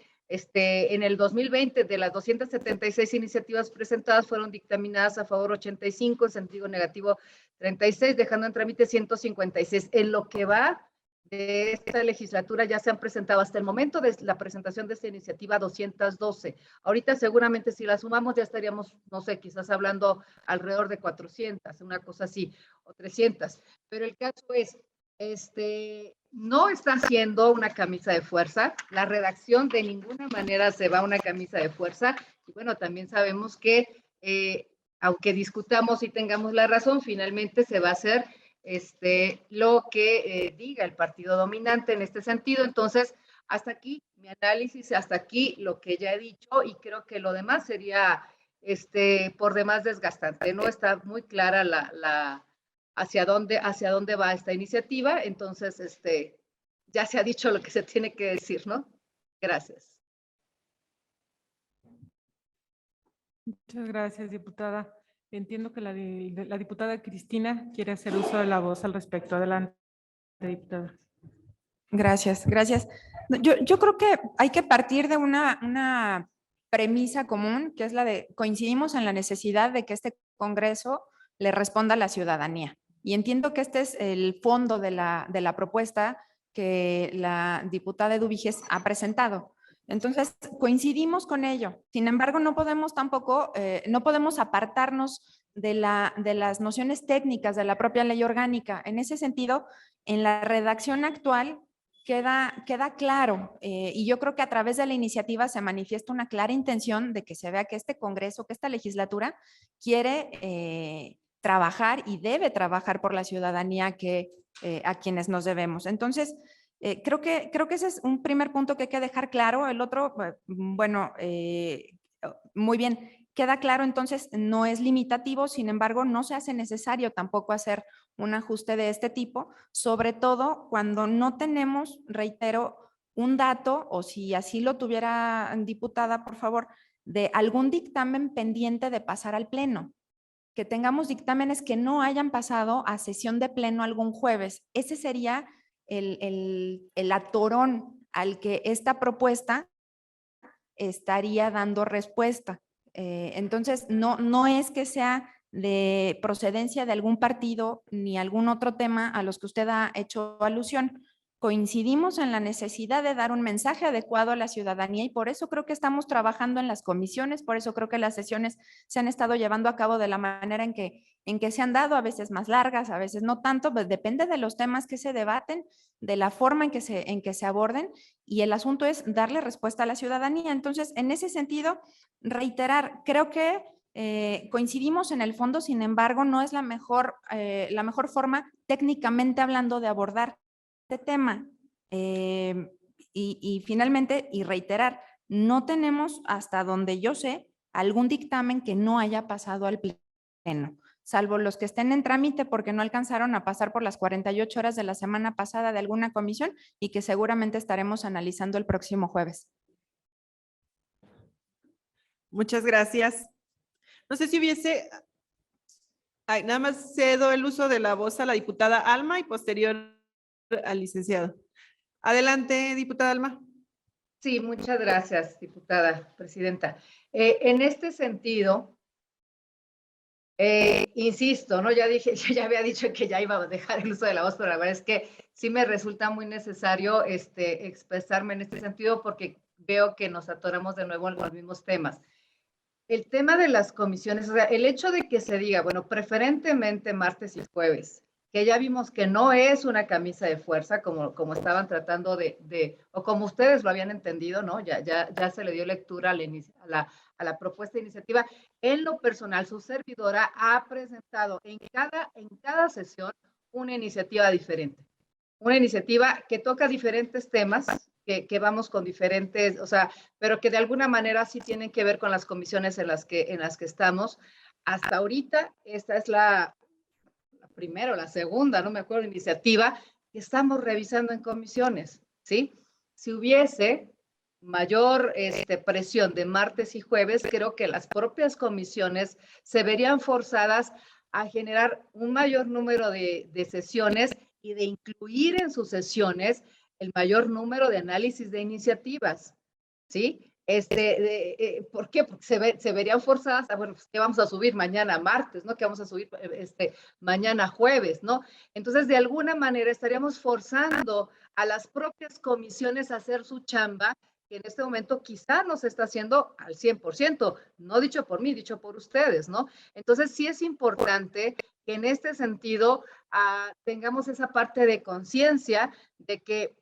En el 2020, de las 276 iniciativas presentadas, fueron dictaminadas a favor 85, en sentido negativo 36, dejando en trámite 156. En lo que va de esta legislatura ya se han presentado hasta el momento de la presentación de esta iniciativa 212. Ahorita seguramente si la sumamos ya estaríamos, no sé, quizás hablando alrededor de 400, una cosa así, o 300. Pero el caso es, no está siendo una camisa de fuerza, la redacción de ninguna manera se va a una camisa de fuerza, y bueno, también sabemos que aunque discutamos y tengamos la razón, finalmente se va a hacer lo que diga el partido dominante en este sentido. Entonces, hasta aquí mi análisis, hasta aquí lo que ya he dicho, y creo que lo demás sería por demás desgastante. No está muy clara hacia dónde va esta iniciativa. Entonces, ya se ha dicho lo que se tiene que decir, ¿no? Gracias. Muchas gracias, diputada. Entiendo que la diputada Cristina quiere hacer uso de la voz al respecto. Adelante, diputada. Gracias, gracias. Yo creo que hay que partir de una premisa común, que es la de coincidimos en la necesidad de que este Congreso le responda a la ciudadanía. Y entiendo que este es el fondo de la propuesta que la diputada Eduviges ha presentado. Entonces, coincidimos con ello. Sin embargo, no podemos tampoco, no podemos apartarnos de las nociones técnicas de la propia ley orgánica. En ese sentido, en la redacción actual queda claro, y yo creo que a través de la iniciativa se manifiesta una clara intención de que se vea que este Congreso, que esta legislatura quiere trabajar y debe trabajar por la ciudadanía a quienes nos debemos. Entonces, creo que ese es un primer punto que hay que dejar claro. El otro, bueno, muy bien, queda claro, entonces no es limitativo, sin embargo, no se hace necesario tampoco hacer un ajuste de este tipo, sobre todo cuando no tenemos, reitero, un dato, o si así lo tuviera diputada, por favor, de algún dictamen pendiente de pasar al pleno. Que tengamos dictámenes que no hayan pasado a sesión de pleno algún jueves. Ese sería el atorón al que esta propuesta estaría dando respuesta. Entonces, no es que sea de procedencia de algún partido ni algún otro tema a los que usted ha hecho alusión. Coincidimos en la necesidad de dar un mensaje adecuado a la ciudadanía y por eso creo que estamos trabajando en las comisiones, por eso creo que las sesiones se han estado llevando a cabo de la manera en que se han dado, a veces más largas, a veces no tanto, pues depende de los temas que se debaten, de la forma en que se aborden, y el asunto es darle respuesta a la ciudadanía. Entonces, en ese sentido, reiterar, creo que coincidimos en el fondo, sin embargo, no es la mejor forma técnicamente hablando de abordar este tema. Y finalmente, y reiterar, no tenemos hasta donde yo sé algún dictamen que no haya pasado al pleno, salvo los que estén en trámite porque no alcanzaron a pasar por las 48 horas de la semana pasada de alguna comisión y que seguramente estaremos analizando el próximo jueves. Muchas gracias. No sé si hubiese... Ay, nada más cedo el uso de la voz a la diputada Alma y posterior al licenciado. Adelante, diputada Alma. Sí, muchas gracias, diputada presidenta. En este sentido, insisto, ¿no? Ya había dicho que ya iba a dejar el uso de la voz, pero la verdad es que sí me resulta muy necesario expresarme en este sentido porque creo que nos atoramos de nuevo en los mismos temas. El tema de las comisiones, o sea, el hecho de que se diga, bueno, preferentemente martes y jueves, que ya vimos que no es una camisa de fuerza como estaban tratando o como ustedes lo habían entendido, ¿no? Ya se le dio lectura a la propuesta de iniciativa. En lo personal, su servidora ha presentado en cada sesión una iniciativa diferente. Una iniciativa que toca diferentes temas, que vamos con diferentes, o sea, pero que de alguna manera sí tienen que ver con las comisiones en las que estamos. Hasta ahorita, esta es la primera o la segunda, no me acuerdo, iniciativa que estamos revisando en comisiones, ¿sí? Si hubiese mayor presión de martes y jueves, creo que las propias comisiones se verían forzadas a generar un mayor número de sesiones y de incluir en sus sesiones el mayor número de análisis de iniciativas, ¿sí? ¿Por qué? Porque se verían forzadas a, bueno, pues, ¿qué vamos a subir mañana martes, no? ¿Qué vamos a subir mañana jueves, no? Entonces, de alguna manera estaríamos forzando a las propias comisiones a hacer su chamba, que en este momento quizá no se está haciendo al 100%, no dicho por mí, dicho por ustedes, ¿no? Entonces, sí es importante que en este sentido tengamos esa parte de conciencia de que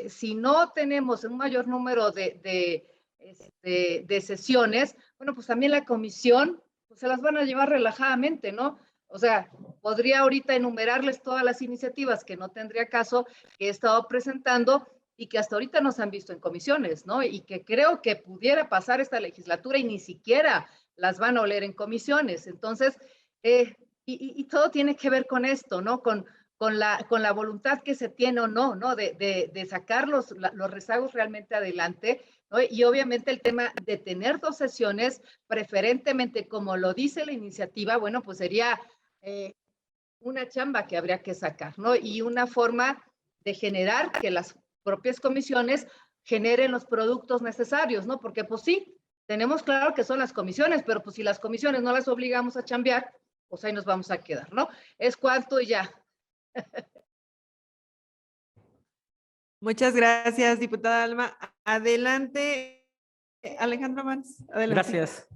si no tenemos un mayor número de sesiones, bueno, pues también la comisión pues se las van a llevar relajadamente, ¿no? O sea, podría ahorita enumerarles todas las iniciativas que no tendría caso que he estado presentando y que hasta ahorita no se han visto en comisiones, ¿no? Y que creo que pudiera pasar esta legislatura y ni siquiera las van a oler en comisiones. Entonces, y todo tiene que ver con esto, ¿no? Con la voluntad que se tiene o no, ¿no? De sacar los rezagos realmente adelante, ¿no? Y obviamente el tema de tener 2 sesiones, preferentemente como lo dice la iniciativa, bueno, pues sería una chamba que habría que sacar, ¿no? Y una forma de generar que las propias comisiones generen los productos necesarios, ¿no? Porque pues sí, tenemos claro que son las comisiones, pero pues si las comisiones no las obligamos a chambear, pues ahí nos vamos a quedar, ¿no? Es cuanto y ya. Muchas gracias, diputada Alma. Adelante, Alejandro Mans. Adelante. Gracias.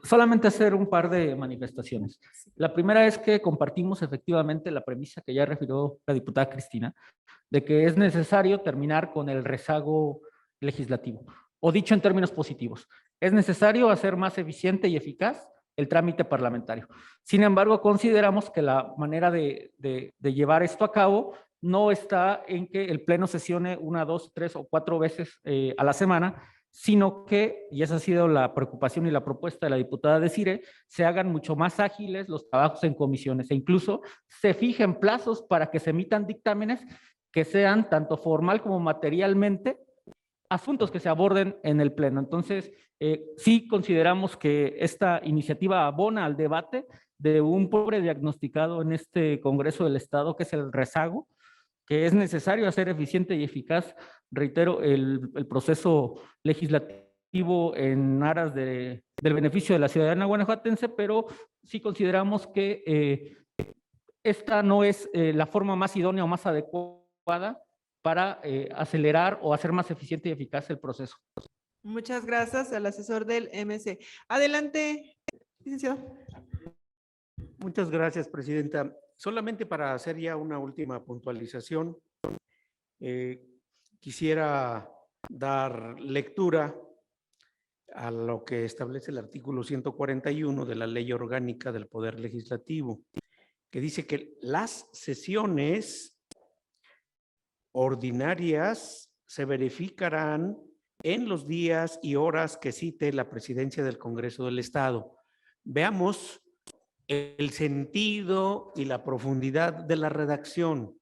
Solamente hacer un par de manifestaciones. La primera es que compartimos efectivamente la premisa que ya refirió la diputada Cristina, de que es necesario terminar con el rezago legislativo. O dicho en términos positivos, es necesario hacer más eficiente y eficaz el trámite parlamentario. Sin embargo, consideramos que la manera de llevar esto a cabo no está en que el Pleno sesione 1, 2, 3 o 4 veces a la semana, sino que, y esa ha sido la preocupación y la propuesta de la diputada Desiree, se hagan mucho más ágiles los trabajos en comisiones e incluso se fijen plazos para que se emitan dictámenes que sean tanto formal como materialmente asuntos que se aborden en el Pleno. Entonces, sí consideramos que esta iniciativa abona al debate de un pobre diagnosticado en este Congreso del Estado, que es el rezago, que es necesario hacer eficiente y eficaz, reitero, el proceso legislativo en aras del beneficio de la ciudadanía guanajuatense, pero sí consideramos que esta no es la forma más idónea o más adecuada para acelerar o hacer más eficiente y eficaz el proceso. Muchas gracias al asesor del MC. Adelante, licenciado. Muchas gracias, presidenta. Solamente para hacer ya una última puntualización, quisiera dar lectura a lo que establece el artículo 141 de la Ley Orgánica del Poder Legislativo, que dice que las sesiones ordinarias se verificarán en los días y horas que cite la Presidencia del Congreso del Estado. Veamos el sentido y la profundidad de la redacción.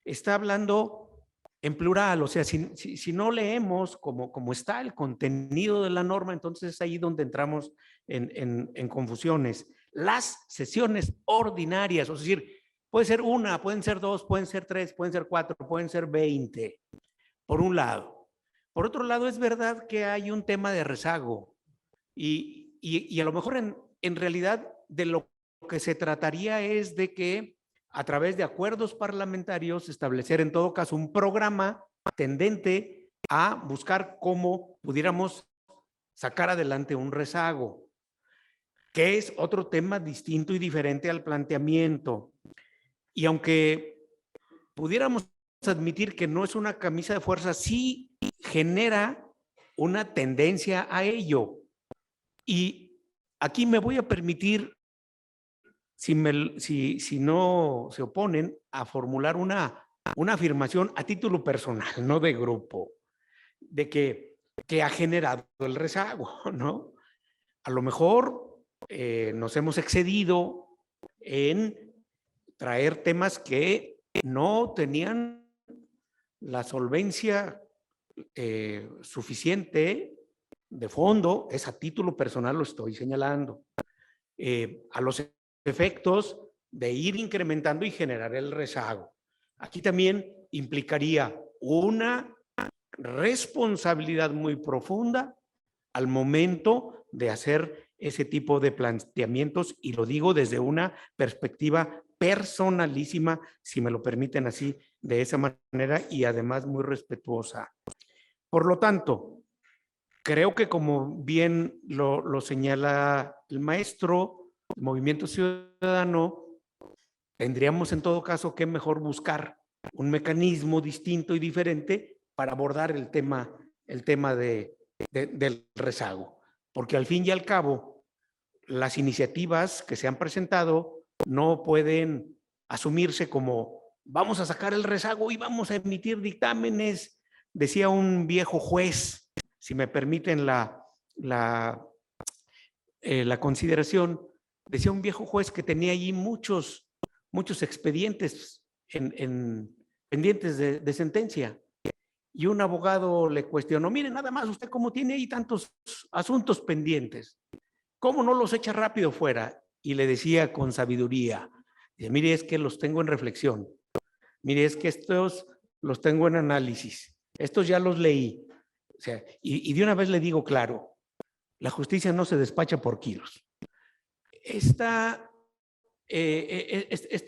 Está hablando en plural, o sea, si no leemos como está el contenido de la norma, entonces es ahí donde entramos en confusiones. Las sesiones ordinarias, es decir, puede ser 1, pueden ser 2, pueden ser 3, pueden ser 4, pueden ser 20, por un lado. Por otro lado, es verdad que hay un tema de rezago y a lo mejor en realidad de lo que se trataría es de que a través de acuerdos parlamentarios establecer en todo caso un programa tendente a buscar cómo pudiéramos sacar adelante un rezago, que es otro tema distinto y diferente al planteamiento. Y aunque pudiéramos admitir que no es una camisa de fuerza, sí genera una tendencia a ello. Y aquí me voy a permitir, si no se oponen, a formular una afirmación a título personal, no de grupo, de que ha generado el rezago, ¿no? A lo mejor nos hemos excedido en traer temas que no tenían la solvencia suficiente de fondo, es a título personal lo estoy señalando, a los efectos de ir incrementando y generar el rezago. Aquí también implicaría una responsabilidad muy profunda al momento de hacer ese tipo de planteamientos, y lo digo desde una perspectiva personalísima, si me lo permiten así, de esa manera, y además muy respetuosa. Por lo tanto, creo que como bien lo señala el maestro, el Movimiento Ciudadano, tendríamos en todo caso que mejor buscar un mecanismo distinto y diferente para abordar el tema del rezago. Porque al fin y al cabo, las iniciativas que se han presentado no pueden asumirse como vamos a sacar el rezago y vamos a emitir dictámenes. Decía un viejo juez, si me permiten la consideración, decía un viejo juez que tenía allí muchos expedientes pendientes de sentencia. Y un abogado le cuestionó, mire, nada más, usted cómo tiene ahí tantos asuntos pendientes, ¿cómo no los echa rápido fuera? Y le decía con sabiduría, dice, mire, es que los tengo en reflexión, mire, es que estos los tengo en análisis, estos ya los leí. O sea, y de una vez le digo claro, la justicia no se despacha por kilos. Esto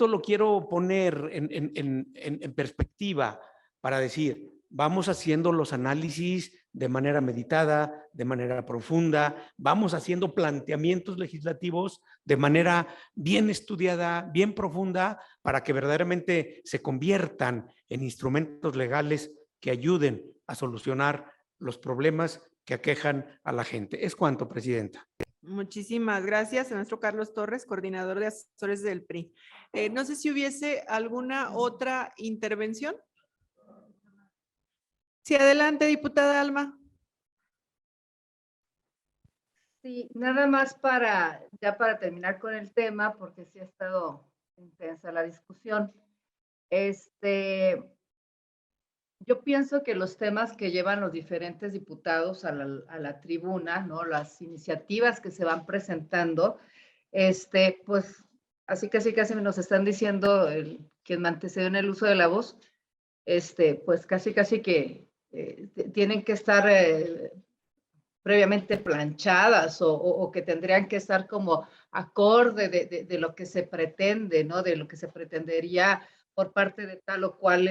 lo quiero poner en perspectiva para decir, vamos haciendo los análisis de manera meditada, de manera profunda, vamos haciendo planteamientos legislativos de manera bien estudiada, bien profunda, para que verdaderamente se conviertan en instrumentos legales que ayuden a solucionar los problemas que aquejan a la gente. Es cuanto, Presidenta. Muchísimas gracias a nuestro Carlos Torres, coordinador de asesores del PRI. No sé si hubiese alguna otra intervención. Sí, adelante, diputada Alma. Sí, nada más para terminar con el tema, porque sí ha estado intensa la discusión. Yo pienso que los temas que llevan los diferentes diputados a la tribuna, ¿no? Las iniciativas que se van presentando, pues así casi nos están diciendo quien me antecedió en el uso de la voz, pues casi que tienen que estar previamente planchadas o que tendrían que estar como acorde de lo que se pretende, ¿no? De lo que se pretendería por parte de tal o cual,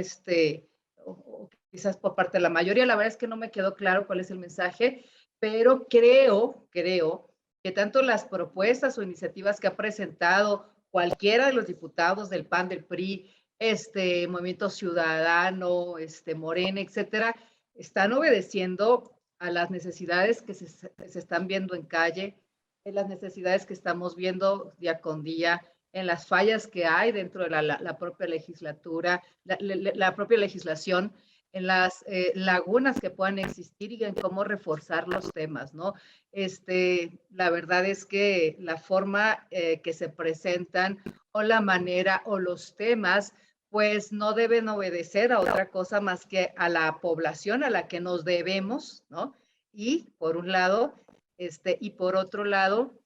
o quizás por parte de la mayoría. La verdad es que no me quedó claro cuál es el mensaje, pero creo que tanto las propuestas o iniciativas que ha presentado cualquiera de los diputados del PAN, del PRI, Movimiento Ciudadano, Morena, etcétera, están obedeciendo a las necesidades que se están viendo en calle, en las necesidades que estamos viendo día con día, en las fallas que hay dentro de la propia legislatura, la propia legislación, en las lagunas que puedan existir y en cómo reforzar los temas, ¿no? La verdad es que la forma que se presentan o la manera o los temas, pues no deben obedecer a otra cosa más que a la población a la que nos debemos, ¿no? Y por un lado, y por otro lado,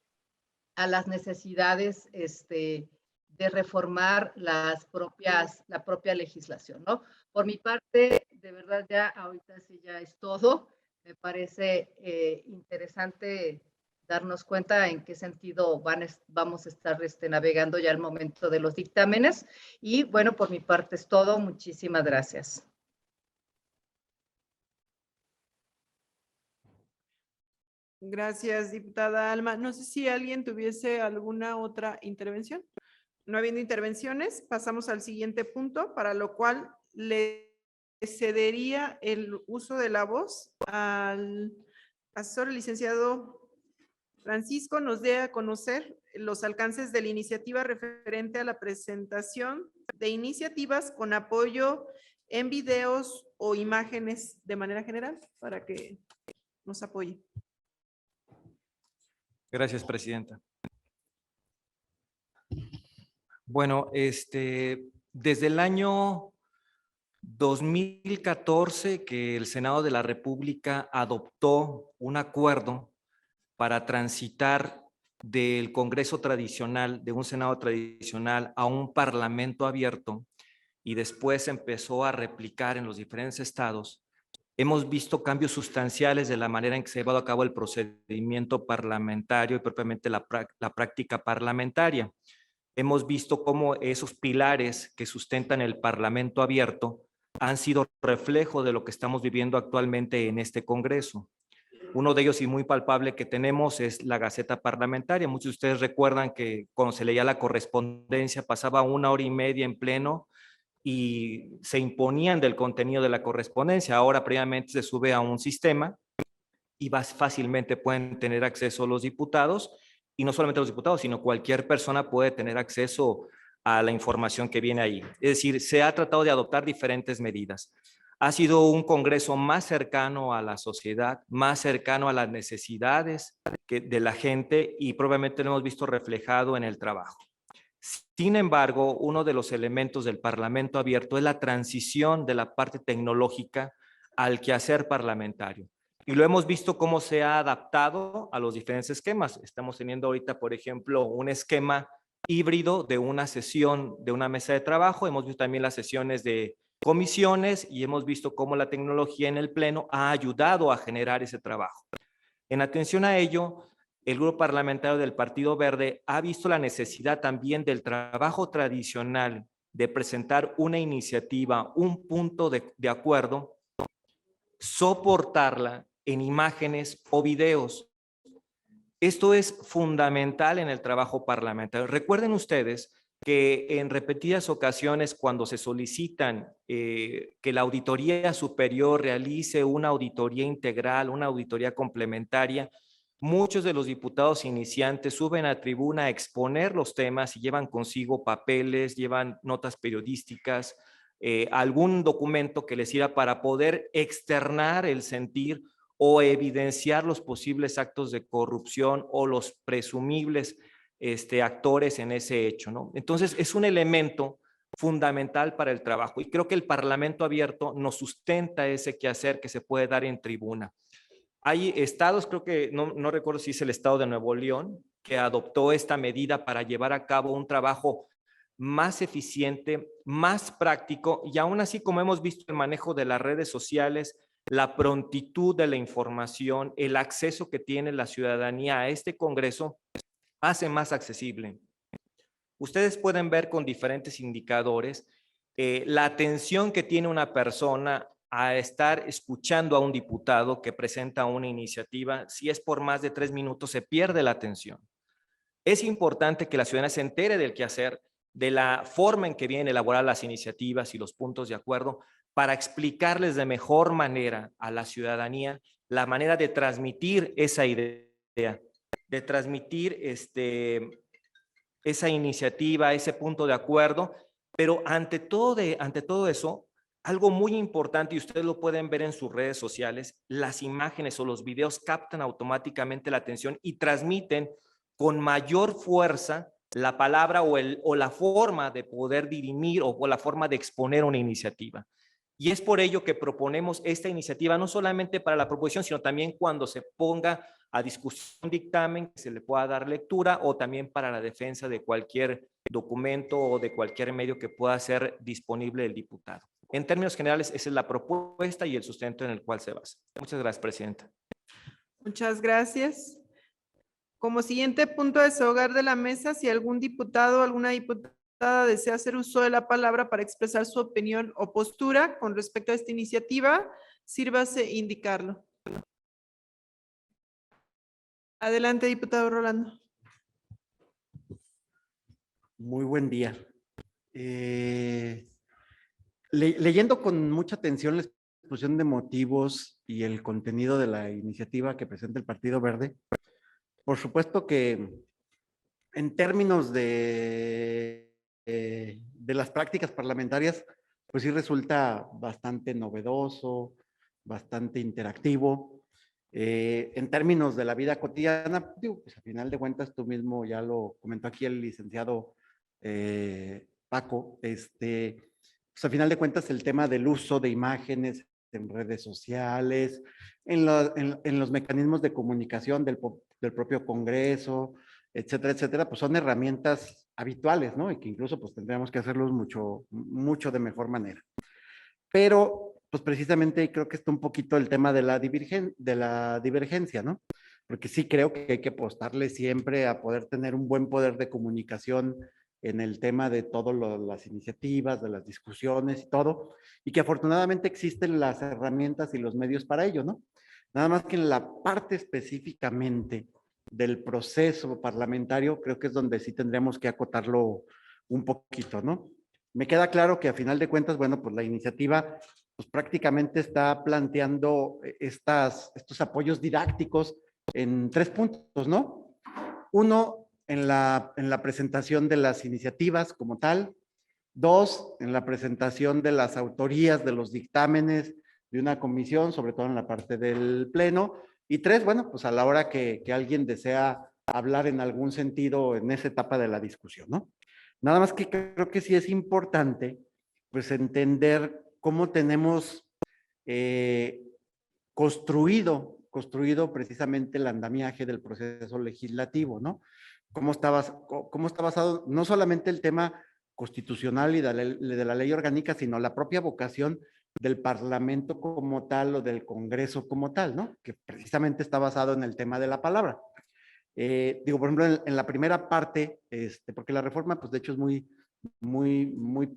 a las necesidades de reformar la propia legislación, ¿no? Por mi parte, de verdad ya ahorita sí ya es todo. Me parece interesante darnos cuenta en qué sentido vamos a estar navegando ya al momento de los dictámenes. Y bueno, por mi parte es todo. Muchísimas gracias. Gracias, diputada Alma. No sé si alguien tuviese alguna otra intervención. No habiendo intervenciones, pasamos al siguiente punto, para lo cual le cedería el uso de la voz al asesor licenciado Francisco. Nos dé a conocer los alcances de la iniciativa referente a la presentación de iniciativas con apoyo en videos o imágenes de manera general, para que nos apoye. Gracias, presidenta. Bueno, desde el año 2014 que el Senado de la República adoptó un acuerdo para transitar del Congreso tradicional, de un Senado tradicional, a un Parlamento abierto, y después empezó a replicar en los diferentes estados, hemos visto cambios sustanciales de la manera en que se ha llevado a cabo el procedimiento parlamentario y propiamente la práctica parlamentaria. Hemos visto cómo esos pilares que sustentan el Parlamento abierto han sido reflejo de lo que estamos viviendo actualmente en este Congreso. Uno de ellos y muy palpable que tenemos es la Gaceta Parlamentaria. Muchos de ustedes recuerdan que cuando se leía la correspondencia pasaba 1 hora y media en pleno y se imponían del contenido de la correspondencia. Ahora previamente se sube a un sistema y fácilmente pueden tener acceso los diputados, y no solamente los diputados, sino cualquier persona puede tener acceso a la información que viene ahí. Es decir, se ha tratado de adoptar diferentes medidas. Ha sido un Congreso más cercano a la sociedad, más cercano a las necesidades de la gente, y probablemente lo hemos visto reflejado en el trabajo. Sin embargo, uno de los elementos del Parlamento abierto es la transición de la parte tecnológica al quehacer parlamentario. Y lo hemos visto cómo se ha adaptado a los diferentes esquemas. Estamos teniendo ahorita, por ejemplo, un esquema híbrido de una sesión de una mesa de trabajo. Hemos visto también las sesiones de comisiones y hemos visto cómo la tecnología en el Pleno ha ayudado a generar ese trabajo. En atención a ello, el grupo parlamentario del Partido Verde ha visto la necesidad también del trabajo tradicional de presentar una iniciativa, un punto de acuerdo, soportarla en imágenes o videos. Esto es fundamental en el trabajo parlamentario. Recuerden ustedes que en repetidas ocasiones, cuando se solicitan que la Auditoría Superior realice una auditoría integral, una auditoría complementaria, muchos de los diputados iniciantes suben a tribuna a exponer los temas y llevan consigo papeles, llevan notas periodísticas, algún documento que les sirva para poder externar el sentir o evidenciar los posibles actos de corrupción o los presumibles actores en ese hecho, ¿no? Entonces, es un elemento fundamental para el trabajo, y creo que el Parlamento abierto nos sustenta ese quehacer que se puede dar en tribuna. Hay estados, creo que no recuerdo si es el estado de Nuevo León, que adoptó esta medida para llevar a cabo un trabajo más eficiente, más práctico, y aún así, como hemos visto, el manejo de las redes sociales, la prontitud de la información, el acceso que tiene la ciudadanía a este Congreso, hace más accesible. Ustedes pueden ver con diferentes indicadores la atención que tiene una persona a estar escuchando a un diputado que presenta una iniciativa. Si es por más de 3 minutos, se pierde la atención. Es importante que la ciudadanía se entere del quehacer, de la forma en que vienen elaboradas las iniciativas y los puntos de acuerdo, para explicarles de mejor manera a la ciudadanía la manera de transmitir esa idea, de transmitir esa iniciativa, ese punto de acuerdo. Pero ante todo eso, algo muy importante, y ustedes lo pueden ver en sus redes sociales, las imágenes o los videos captan automáticamente la atención y transmiten con mayor fuerza la palabra o la forma de poder dirimir o la forma de exponer una iniciativa. Y es por ello que proponemos esta iniciativa, no solamente para la proposición, sino también cuando se ponga a discusión un dictamen, que se le pueda dar lectura, o también para la defensa de cualquier documento o de cualquier medio que pueda ser disponible del diputado. En términos generales, esa es la propuesta y el sustento en el cual se basa. Muchas gracias, presidenta. Muchas gracias. Como siguiente punto a desahogar de la mesa, si algún diputado o alguna diputada desea hacer uso de la palabra para expresar su opinión o postura con respecto a esta iniciativa, sírvase indicarlo. Adelante, diputado Rolando. Muy buen día. Leyendo con mucha atención la exposición de motivos y el contenido de la iniciativa que presenta el Partido Verde, por supuesto que en términos de las prácticas parlamentarias, pues sí resulta bastante novedoso, bastante interactivo. En términos de la vida cotidiana, digo, pues a final de cuentas, tú mismo ya lo comentó aquí el licenciado Paco, pues a final de cuentas el tema del uso de imágenes en redes sociales, en los mecanismos de comunicación del propio Congreso, etcétera, etcétera, pues son herramientas habituales, ¿no? Y que incluso pues tendríamos que hacerlos mucho de mejor manera. Pero pues precisamente creo que está un poquito el tema de la divergencia, ¿no? Porque sí creo que hay que apostarle siempre a poder tener un buen poder de comunicación en el tema de todas las iniciativas, de las discusiones y todo, y que afortunadamente existen las herramientas y los medios para ello, ¿no? Nada más que en la parte específicamente del proceso parlamentario, creo que es donde sí tendríamos que acotarlo un poquito, ¿no? Me queda claro que a final de cuentas, bueno, pues la iniciativa pues prácticamente está planteando estos apoyos didácticos en 3 puntos, ¿no? Uno, en la presentación de las iniciativas como tal. 2, en la presentación de las autorías de los dictámenes de una comisión, sobre todo en la parte del pleno. Y 3, bueno, pues a la hora que alguien desea hablar en algún sentido en esa etapa de la discusión, ¿no? Nada más que creo que sí es importante, pues entender cómo tenemos construido precisamente el andamiaje del proceso legislativo, ¿no? Cómo está basado no solamente el tema constitucional y de la ley orgánica, sino la propia vocación del Parlamento como tal o del Congreso como tal, ¿no? Que precisamente está basado en el tema de la palabra. Digo, por ejemplo, en la primera parte, porque la reforma, pues de hecho es muy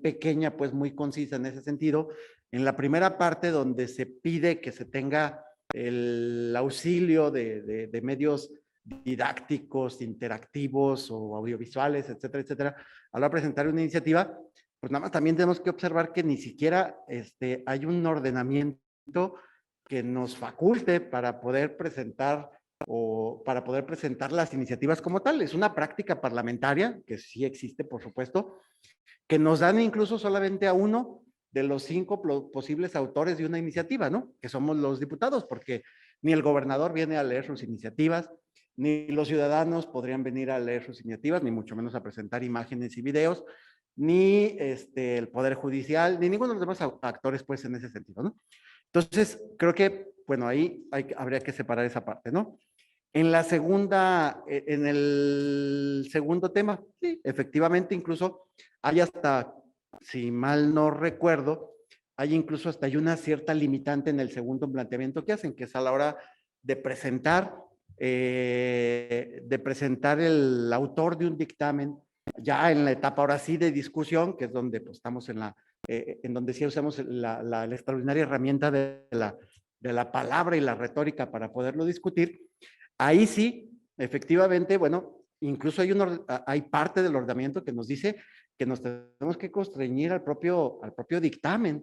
pequeña, pues muy concisa en ese sentido. En la primera parte donde se pide que se tenga el auxilio de medios didácticos, interactivos o audiovisuales, etcétera, etcétera, a la hora de presentar una iniciativa, pues nada más también tenemos que observar que ni siquiera hay un ordenamiento que nos faculte para poder presentar las iniciativas como tal. Es una práctica parlamentaria que sí existe, por supuesto, que nos dan incluso solamente a uno de los 5 posibles autores de una iniciativa, ¿no? Que somos los diputados, porque ni el gobernador viene a leer sus iniciativas, ni los ciudadanos podrían venir a leer sus iniciativas, ni mucho menos a presentar imágenes y videos, ni el Poder Judicial, ni ninguno de los demás actores, pues, en ese sentido, ¿no? Entonces, creo que, bueno, ahí habría que separar esa parte, ¿no? En el segundo tema, sí, efectivamente, incluso hay hasta, si mal no recuerdo, hay una cierta limitante en el segundo planteamiento que hacen, que es a la hora de presentar el autor de un dictamen, ya en la etapa ahora sí de discusión, que es donde pues, estamos en donde sí usamos la extraordinaria herramienta de la palabra y la retórica para poderlo discutir. Ahí sí, efectivamente, bueno, incluso hay parte del ordenamiento que nos dice que nos tenemos que constreñir al propio dictamen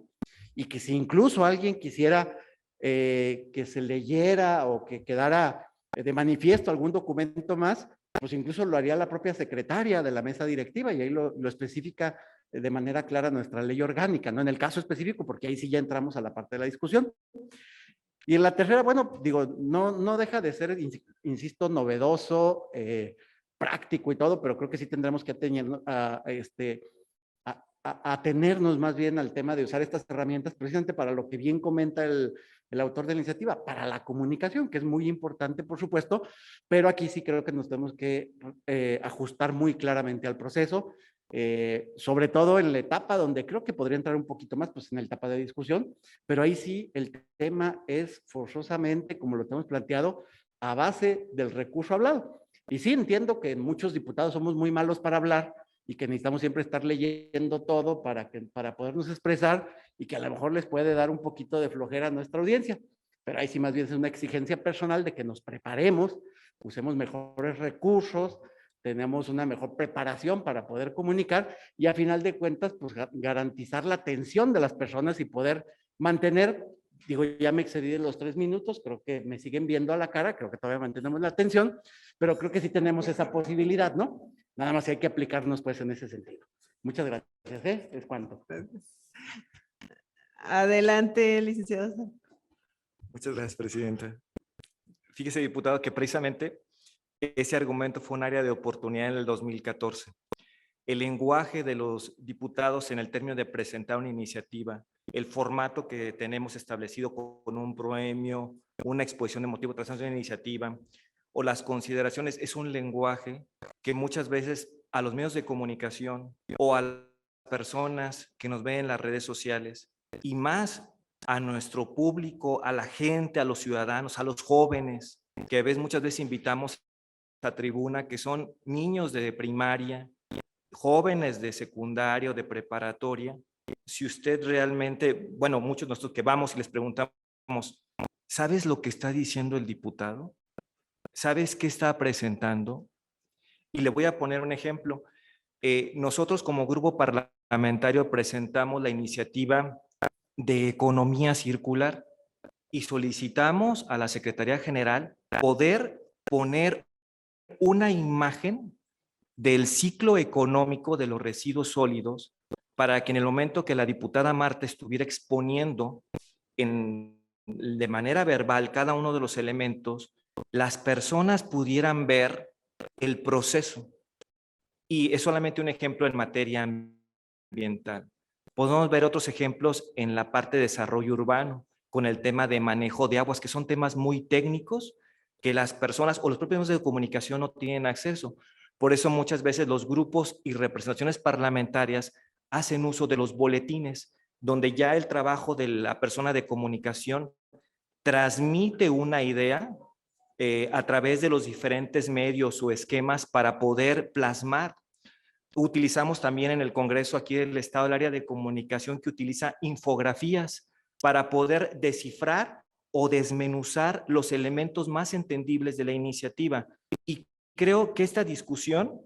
y que si incluso alguien quisiera que se leyera o que quedara de manifiesto algún documento más, pues incluso lo haría la propia secretaria de la mesa directiva y ahí lo especifica de manera clara nuestra ley orgánica, no en el caso específico, porque ahí sí ya entramos a la parte de la discusión. Y en la tercera, bueno, digo, no deja de ser, insisto, novedoso, práctico y todo, pero creo que sí tendremos que atenernos más bien al tema de usar estas herramientas precisamente para lo que bien comenta el autor de la iniciativa, para la comunicación, que es muy importante, por supuesto, pero aquí sí creo que nos tenemos que ajustar muy claramente al proceso, sobre todo en la etapa donde creo que podría entrar un poquito más, pues en la etapa de discusión, pero ahí sí el tema es forzosamente, como lo tenemos planteado, a base del recurso hablado. Y sí entiendo que muchos diputados somos muy malos para hablar y que necesitamos siempre estar leyendo todo para podernos expresar y que a lo mejor les puede dar un poquito de flojera a nuestra audiencia. Pero ahí sí más bien es una exigencia personal de que nos preparemos usemos mejores recursos, tenemos una mejor preparación para poder comunicar y a final de cuentas, pues garantizar la atención de las personas y poder mantener, digo, ya me excedí de los 3 minutos, creo que me siguen viendo a la cara, creo que todavía mantenemos la atención, pero creo que sí tenemos esa posibilidad, ¿no? Nada más hay que aplicarnos pues en ese sentido. Muchas gracias, ¿eh? Es cuanto. Adelante, licenciado. Muchas gracias, presidenta. Fíjese, diputado, que precisamente ese argumento fue un área de oportunidad en el 2014. El lenguaje de los diputados en el término de presentar una iniciativa, el formato que tenemos establecido con un proemio, una exposición de motivo tras una iniciativa, o las consideraciones, es un lenguaje que muchas veces a los medios de comunicación o a las personas que nos ven en las redes sociales y más a nuestro público, a la gente, a los ciudadanos, a los jóvenes, que muchas veces invitamos a tribuna, que son niños de primaria, jóvenes de secundario, de preparatoria. Si usted realmente, bueno, muchos de nosotros que vamos y les preguntamos, ¿sabes lo que está diciendo el diputado? ¿Sabes qué está presentando? Y le voy a poner un ejemplo. Nosotros como grupo parlamentario presentamos la iniciativa de economía circular y solicitamos a la Secretaría General poder poner una imagen del ciclo económico de los residuos sólidos para que en el momento que la diputada Marta estuviera exponiendo de manera verbal cada uno de los elementos, las personas pudieran ver el proceso. Y es solamente un ejemplo en materia ambiental. Podemos ver otros ejemplos en la parte de desarrollo urbano, con el tema de manejo de aguas, que son temas muy técnicos que las personas o los propios medios de comunicación no tienen acceso. Por eso muchas veces los grupos y representaciones parlamentarias hacen uso de los boletines, donde ya el trabajo de la persona de comunicación transmite una idea a través de los diferentes medios o esquemas para poder plasmar. Utilizamos también en el Congreso aquí del Estado el área de comunicación que utiliza infografías para poder descifrar o desmenuzar los elementos más entendibles de la iniciativa. Y creo que esta discusión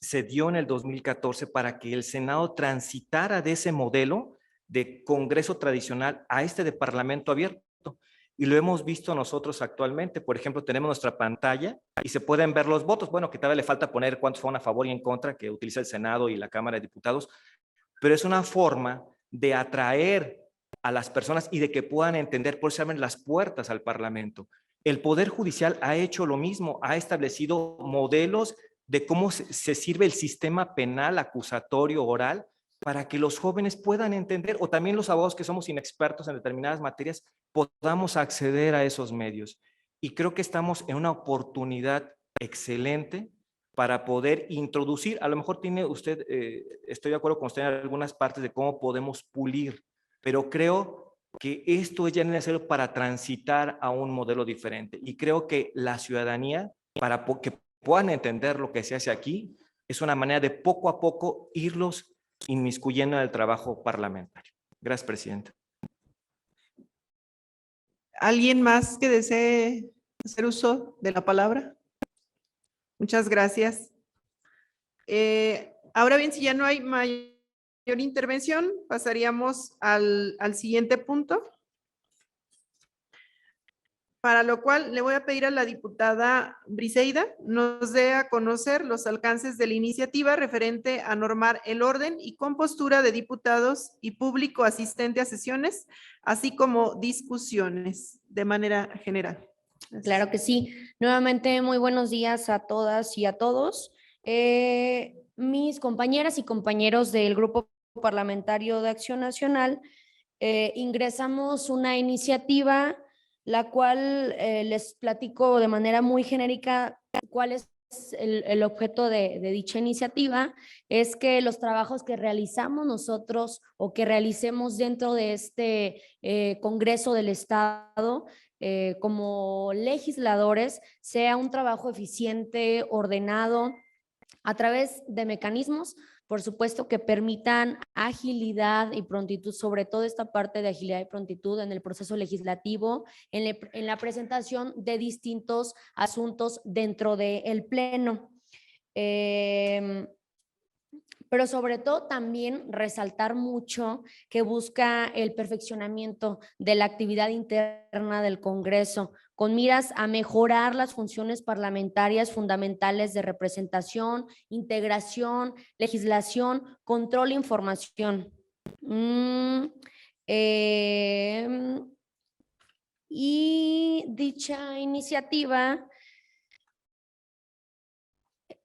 se dio en el 2014 para que el Senado transitara de ese modelo de Congreso tradicional a este de Parlamento abierto. Y lo hemos visto nosotros actualmente. Por ejemplo, tenemos nuestra pantalla y se pueden ver los votos. Bueno, que tal vez le falta poner cuántos fueron a favor y en contra que utiliza el Senado y la Cámara de Diputados, pero es una forma de atraer a las personas y de que puedan entender, por eso se abren las puertas al Parlamento. El Poder Judicial ha hecho lo mismo, ha establecido modelos de cómo se sirve el sistema penal acusatorio oral para que los jóvenes puedan entender, o también los abogados que somos inexpertos en determinadas materias, podamos acceder a esos medios. Y creo que estamos en una oportunidad excelente para poder introducir, a lo mejor tiene usted, estoy de acuerdo con usted en algunas partes de cómo podemos pulir, pero creo que esto es ya necesario para transitar a un modelo diferente. Y creo que la ciudadanía, para que puedan entender lo que se hace aquí, es una manera de poco a poco irlos inmiscuyendo en el trabajo parlamentario. Gracias, presidenta. ¿Alguien más que desee hacer uso de la palabra? Muchas gracias. Ahora bien, si ya no hay mayor intervención, pasaríamos al siguiente punto. Para lo cual le voy a pedir a la diputada Briseida nos dé a conocer los alcances de la iniciativa referente a normar el orden y compostura de diputados y público asistente a sesiones, así como discusiones de manera general. Gracias. Claro que sí. Nuevamente, muy buenos días a todas y a todos. Mis compañeras y compañeros del Grupo Parlamentario de Acción Nacional ingresamos una iniciativa la cual les platico de manera muy genérica cuál es el objeto de dicha iniciativa. Es que los trabajos que realizamos nosotros o que realicemos dentro de este Congreso del Estado como legisladores sea un trabajo eficiente, ordenado, a través de mecanismos por supuesto, que permitan agilidad y prontitud, sobre todo esta parte de agilidad y prontitud en el proceso legislativo, en la presentación de distintos asuntos dentro del Pleno. Pero sobre todo también resaltar mucho que busca el perfeccionamiento de la actividad interna del Congreso, con miras a mejorar las funciones parlamentarias fundamentales de representación, integración, legislación, control e información. Y dicha iniciativa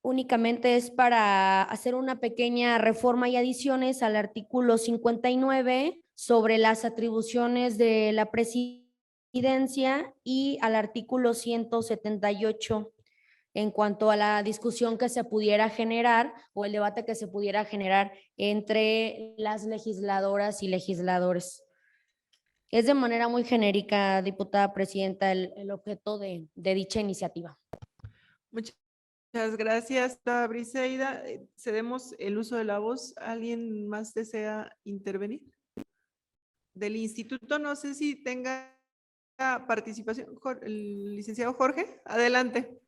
únicamente es para hacer una pequeña reforma y adiciones al artículo 59 sobre las atribuciones de la presidencia y al artículo 178 en cuanto a la discusión que se pudiera generar o el debate que se pudiera generar entre las legisladoras y legisladores. Es de manera muy genérica, diputada presidenta, el objeto de dicha iniciativa. Muchas gracias, Briseida. Cedemos el uso de la voz. ¿Alguien más desea intervenir? Del instituto, no sé si tenga participación. El licenciado Jorge, adelante.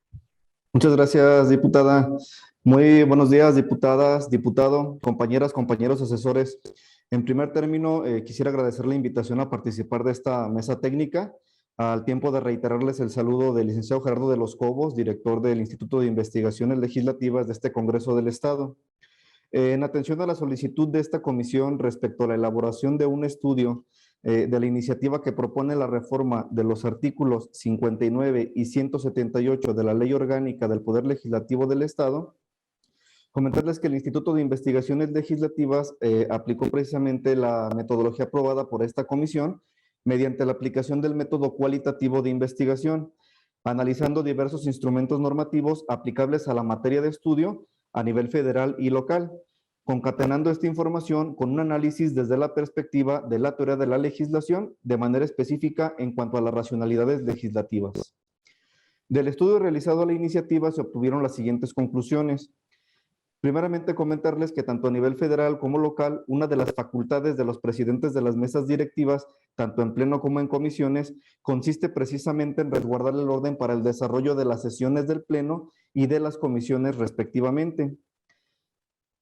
Muchas gracias, diputada. Muy buenos días, diputadas, diputado, compañeras, compañeros, asesores. En primer término, quisiera agradecer la invitación a participar de esta mesa técnica. Al tiempo de reiterarles el saludo del licenciado Gerardo de los Cobos, director del Instituto de Investigaciones Legislativas de este Congreso del Estado. En atención a la solicitud de esta comisión respecto a la elaboración de un estudio de la iniciativa que propone la reforma de los artículos 59 y 178 de la Ley Orgánica del Poder Legislativo del Estado, comentarles que el Instituto de Investigaciones Legislativas aplicó precisamente la metodología aprobada por esta comisión mediante la aplicación del método cualitativo de investigación, analizando diversos instrumentos normativos aplicables a la materia de estudio a nivel federal y local, concatenando esta información con un análisis desde la perspectiva de la teoría de la legislación de manera específica en cuanto a las racionalidades legislativas. Del estudio realizado a la iniciativa se obtuvieron las siguientes conclusiones. Primeramente, comentarles que tanto a nivel federal como local, una de las facultades de los presidentes de las mesas directivas, tanto en pleno como en comisiones, consiste precisamente en resguardar el orden para el desarrollo de las sesiones del pleno y de las comisiones respectivamente.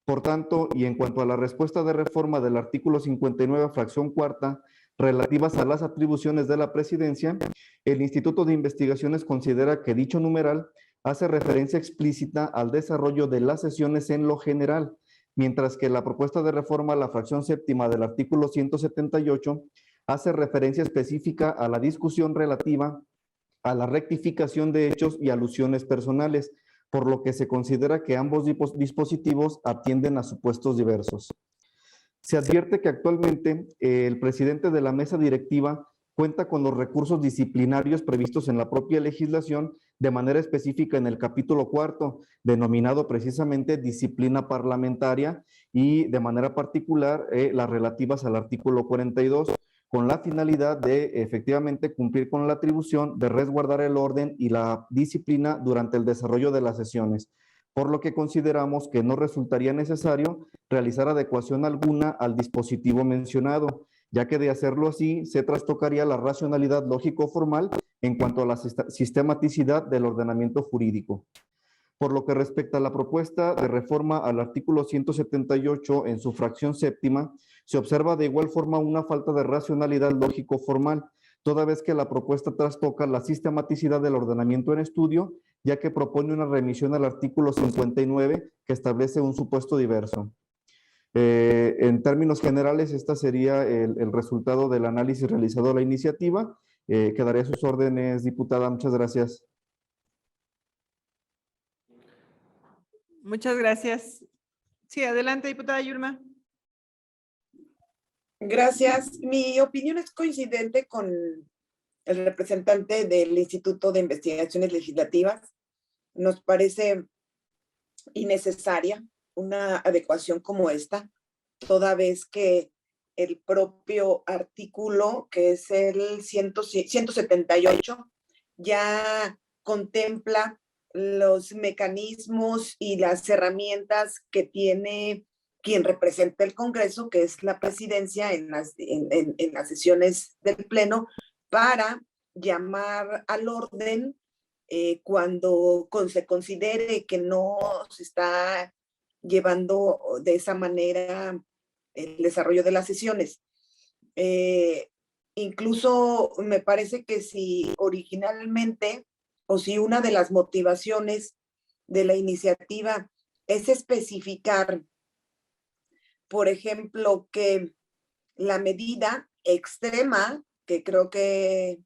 Por tanto, y en cuanto a la respuesta de reforma del artículo 59, fracción cuarta, relativas a las atribuciones de la presidencia, el Instituto de Investigaciones considera que dicho numeral hace referencia explícita al desarrollo de las sesiones en lo general, mientras que la propuesta de reforma a la fracción séptima del artículo 178 hace referencia específica a la discusión relativa a la rectificación de hechos y alusiones personales, por lo que se considera que ambos dispositivos atienden a supuestos diversos. Se advierte que actualmente el presidente de la mesa directiva cuenta con los recursos disciplinarios previstos en la propia legislación, de manera específica en el capítulo cuarto, denominado precisamente disciplina parlamentaria, y de manera particular las relativas al artículo 42, con la finalidad de efectivamente cumplir con la atribución de resguardar el orden y la disciplina durante el desarrollo de las sesiones, por lo que consideramos que no resultaría necesario realizar adecuación alguna al dispositivo mencionado, ya que de hacerlo así se trastocaría la racionalidad lógico-formal en cuanto a la sistematicidad del ordenamiento jurídico. Por lo que respecta a la propuesta de reforma al artículo 178 en su fracción séptima, se observa de igual forma una falta de racionalidad lógico-formal, toda vez que la propuesta trastoca la sistematicidad del ordenamiento en estudio, ya que propone una remisión al artículo 59 que establece un supuesto diverso. En términos generales, este sería el resultado del análisis realizado a la iniciativa. Quedaré a sus órdenes, diputada. Muchas gracias. Muchas gracias. Sí, adelante, diputada Yulma. Gracias. Mi opinión es coincidente con el representante del Instituto de Investigaciones Legislativas. Nos parece innecesaria una adecuación como esta, toda vez que el propio artículo, que es el 178, ya contempla los mecanismos y las herramientas que tiene quien representa el Congreso, que es la presidencia en las sesiones del Pleno, para llamar al orden cuando se considere que no se está llevando de esa manera el desarrollo de las sesiones. Incluso me parece que si originalmente o si una de las motivaciones de la iniciativa es especificar, por ejemplo, que la medida extrema, que creo que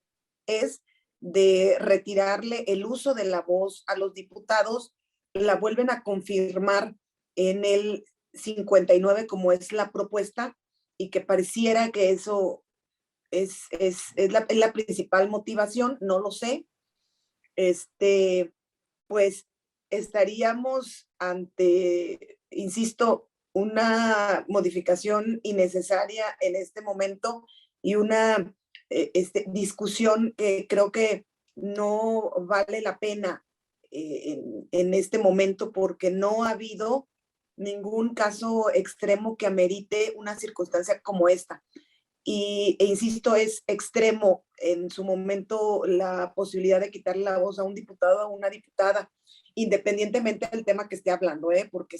es de retirarle el uso de la voz a los diputados, la vuelven a confirmar en el 59 como es la propuesta, y que pareciera que eso es la principal motivación, no lo sé. Pues estaríamos ante, insisto, una modificación innecesaria en este momento y una discusión que creo que no vale la pena en este momento, porque no ha habido ningún caso extremo que amerite una circunstancia como esta. E insisto, es extremo en su momento la posibilidad de quitarle la voz a un diputado o a una diputada, independientemente del tema que esté hablando, porque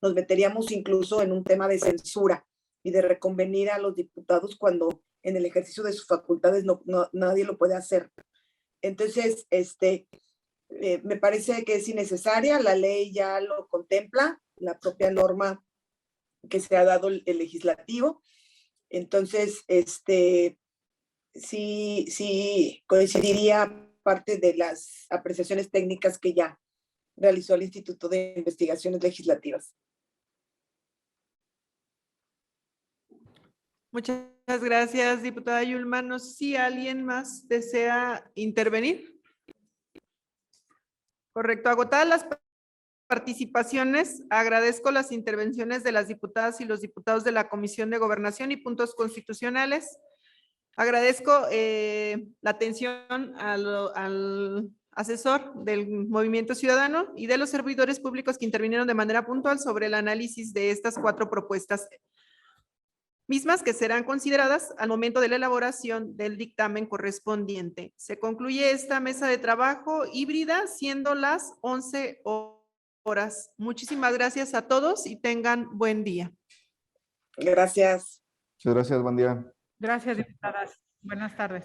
nos meteríamos incluso en un tema de censura y de reconvenir a los diputados cuando en el ejercicio de sus facultades nadie lo puede hacer. Entonces, me parece que es innecesaria, la ley ya lo contempla, la propia norma que se ha dado el legislativo. Entonces, sí coincidiría parte de las apreciaciones técnicas que ya realizó el Instituto de Investigaciones Legislativas. Muchas gracias, diputada Yulma. No sé si alguien más desea intervenir. Correcto. Agotadas las participaciones, agradezco las intervenciones de las diputadas y los diputados de la Comisión de Gobernación y Puntos Constitucionales. Agradezco la atención al asesor del Movimiento Ciudadano y de los servidores públicos que intervinieron de manera puntual sobre el análisis de estas 4 propuestas, mismas que serán consideradas al momento de la elaboración del dictamen correspondiente. Se concluye esta mesa de trabajo híbrida siendo las 11 horas. Muchísimas gracias a todos y tengan buen día. Gracias. Muchas gracias, buen día. Gracias, diputadas. Buenas tardes.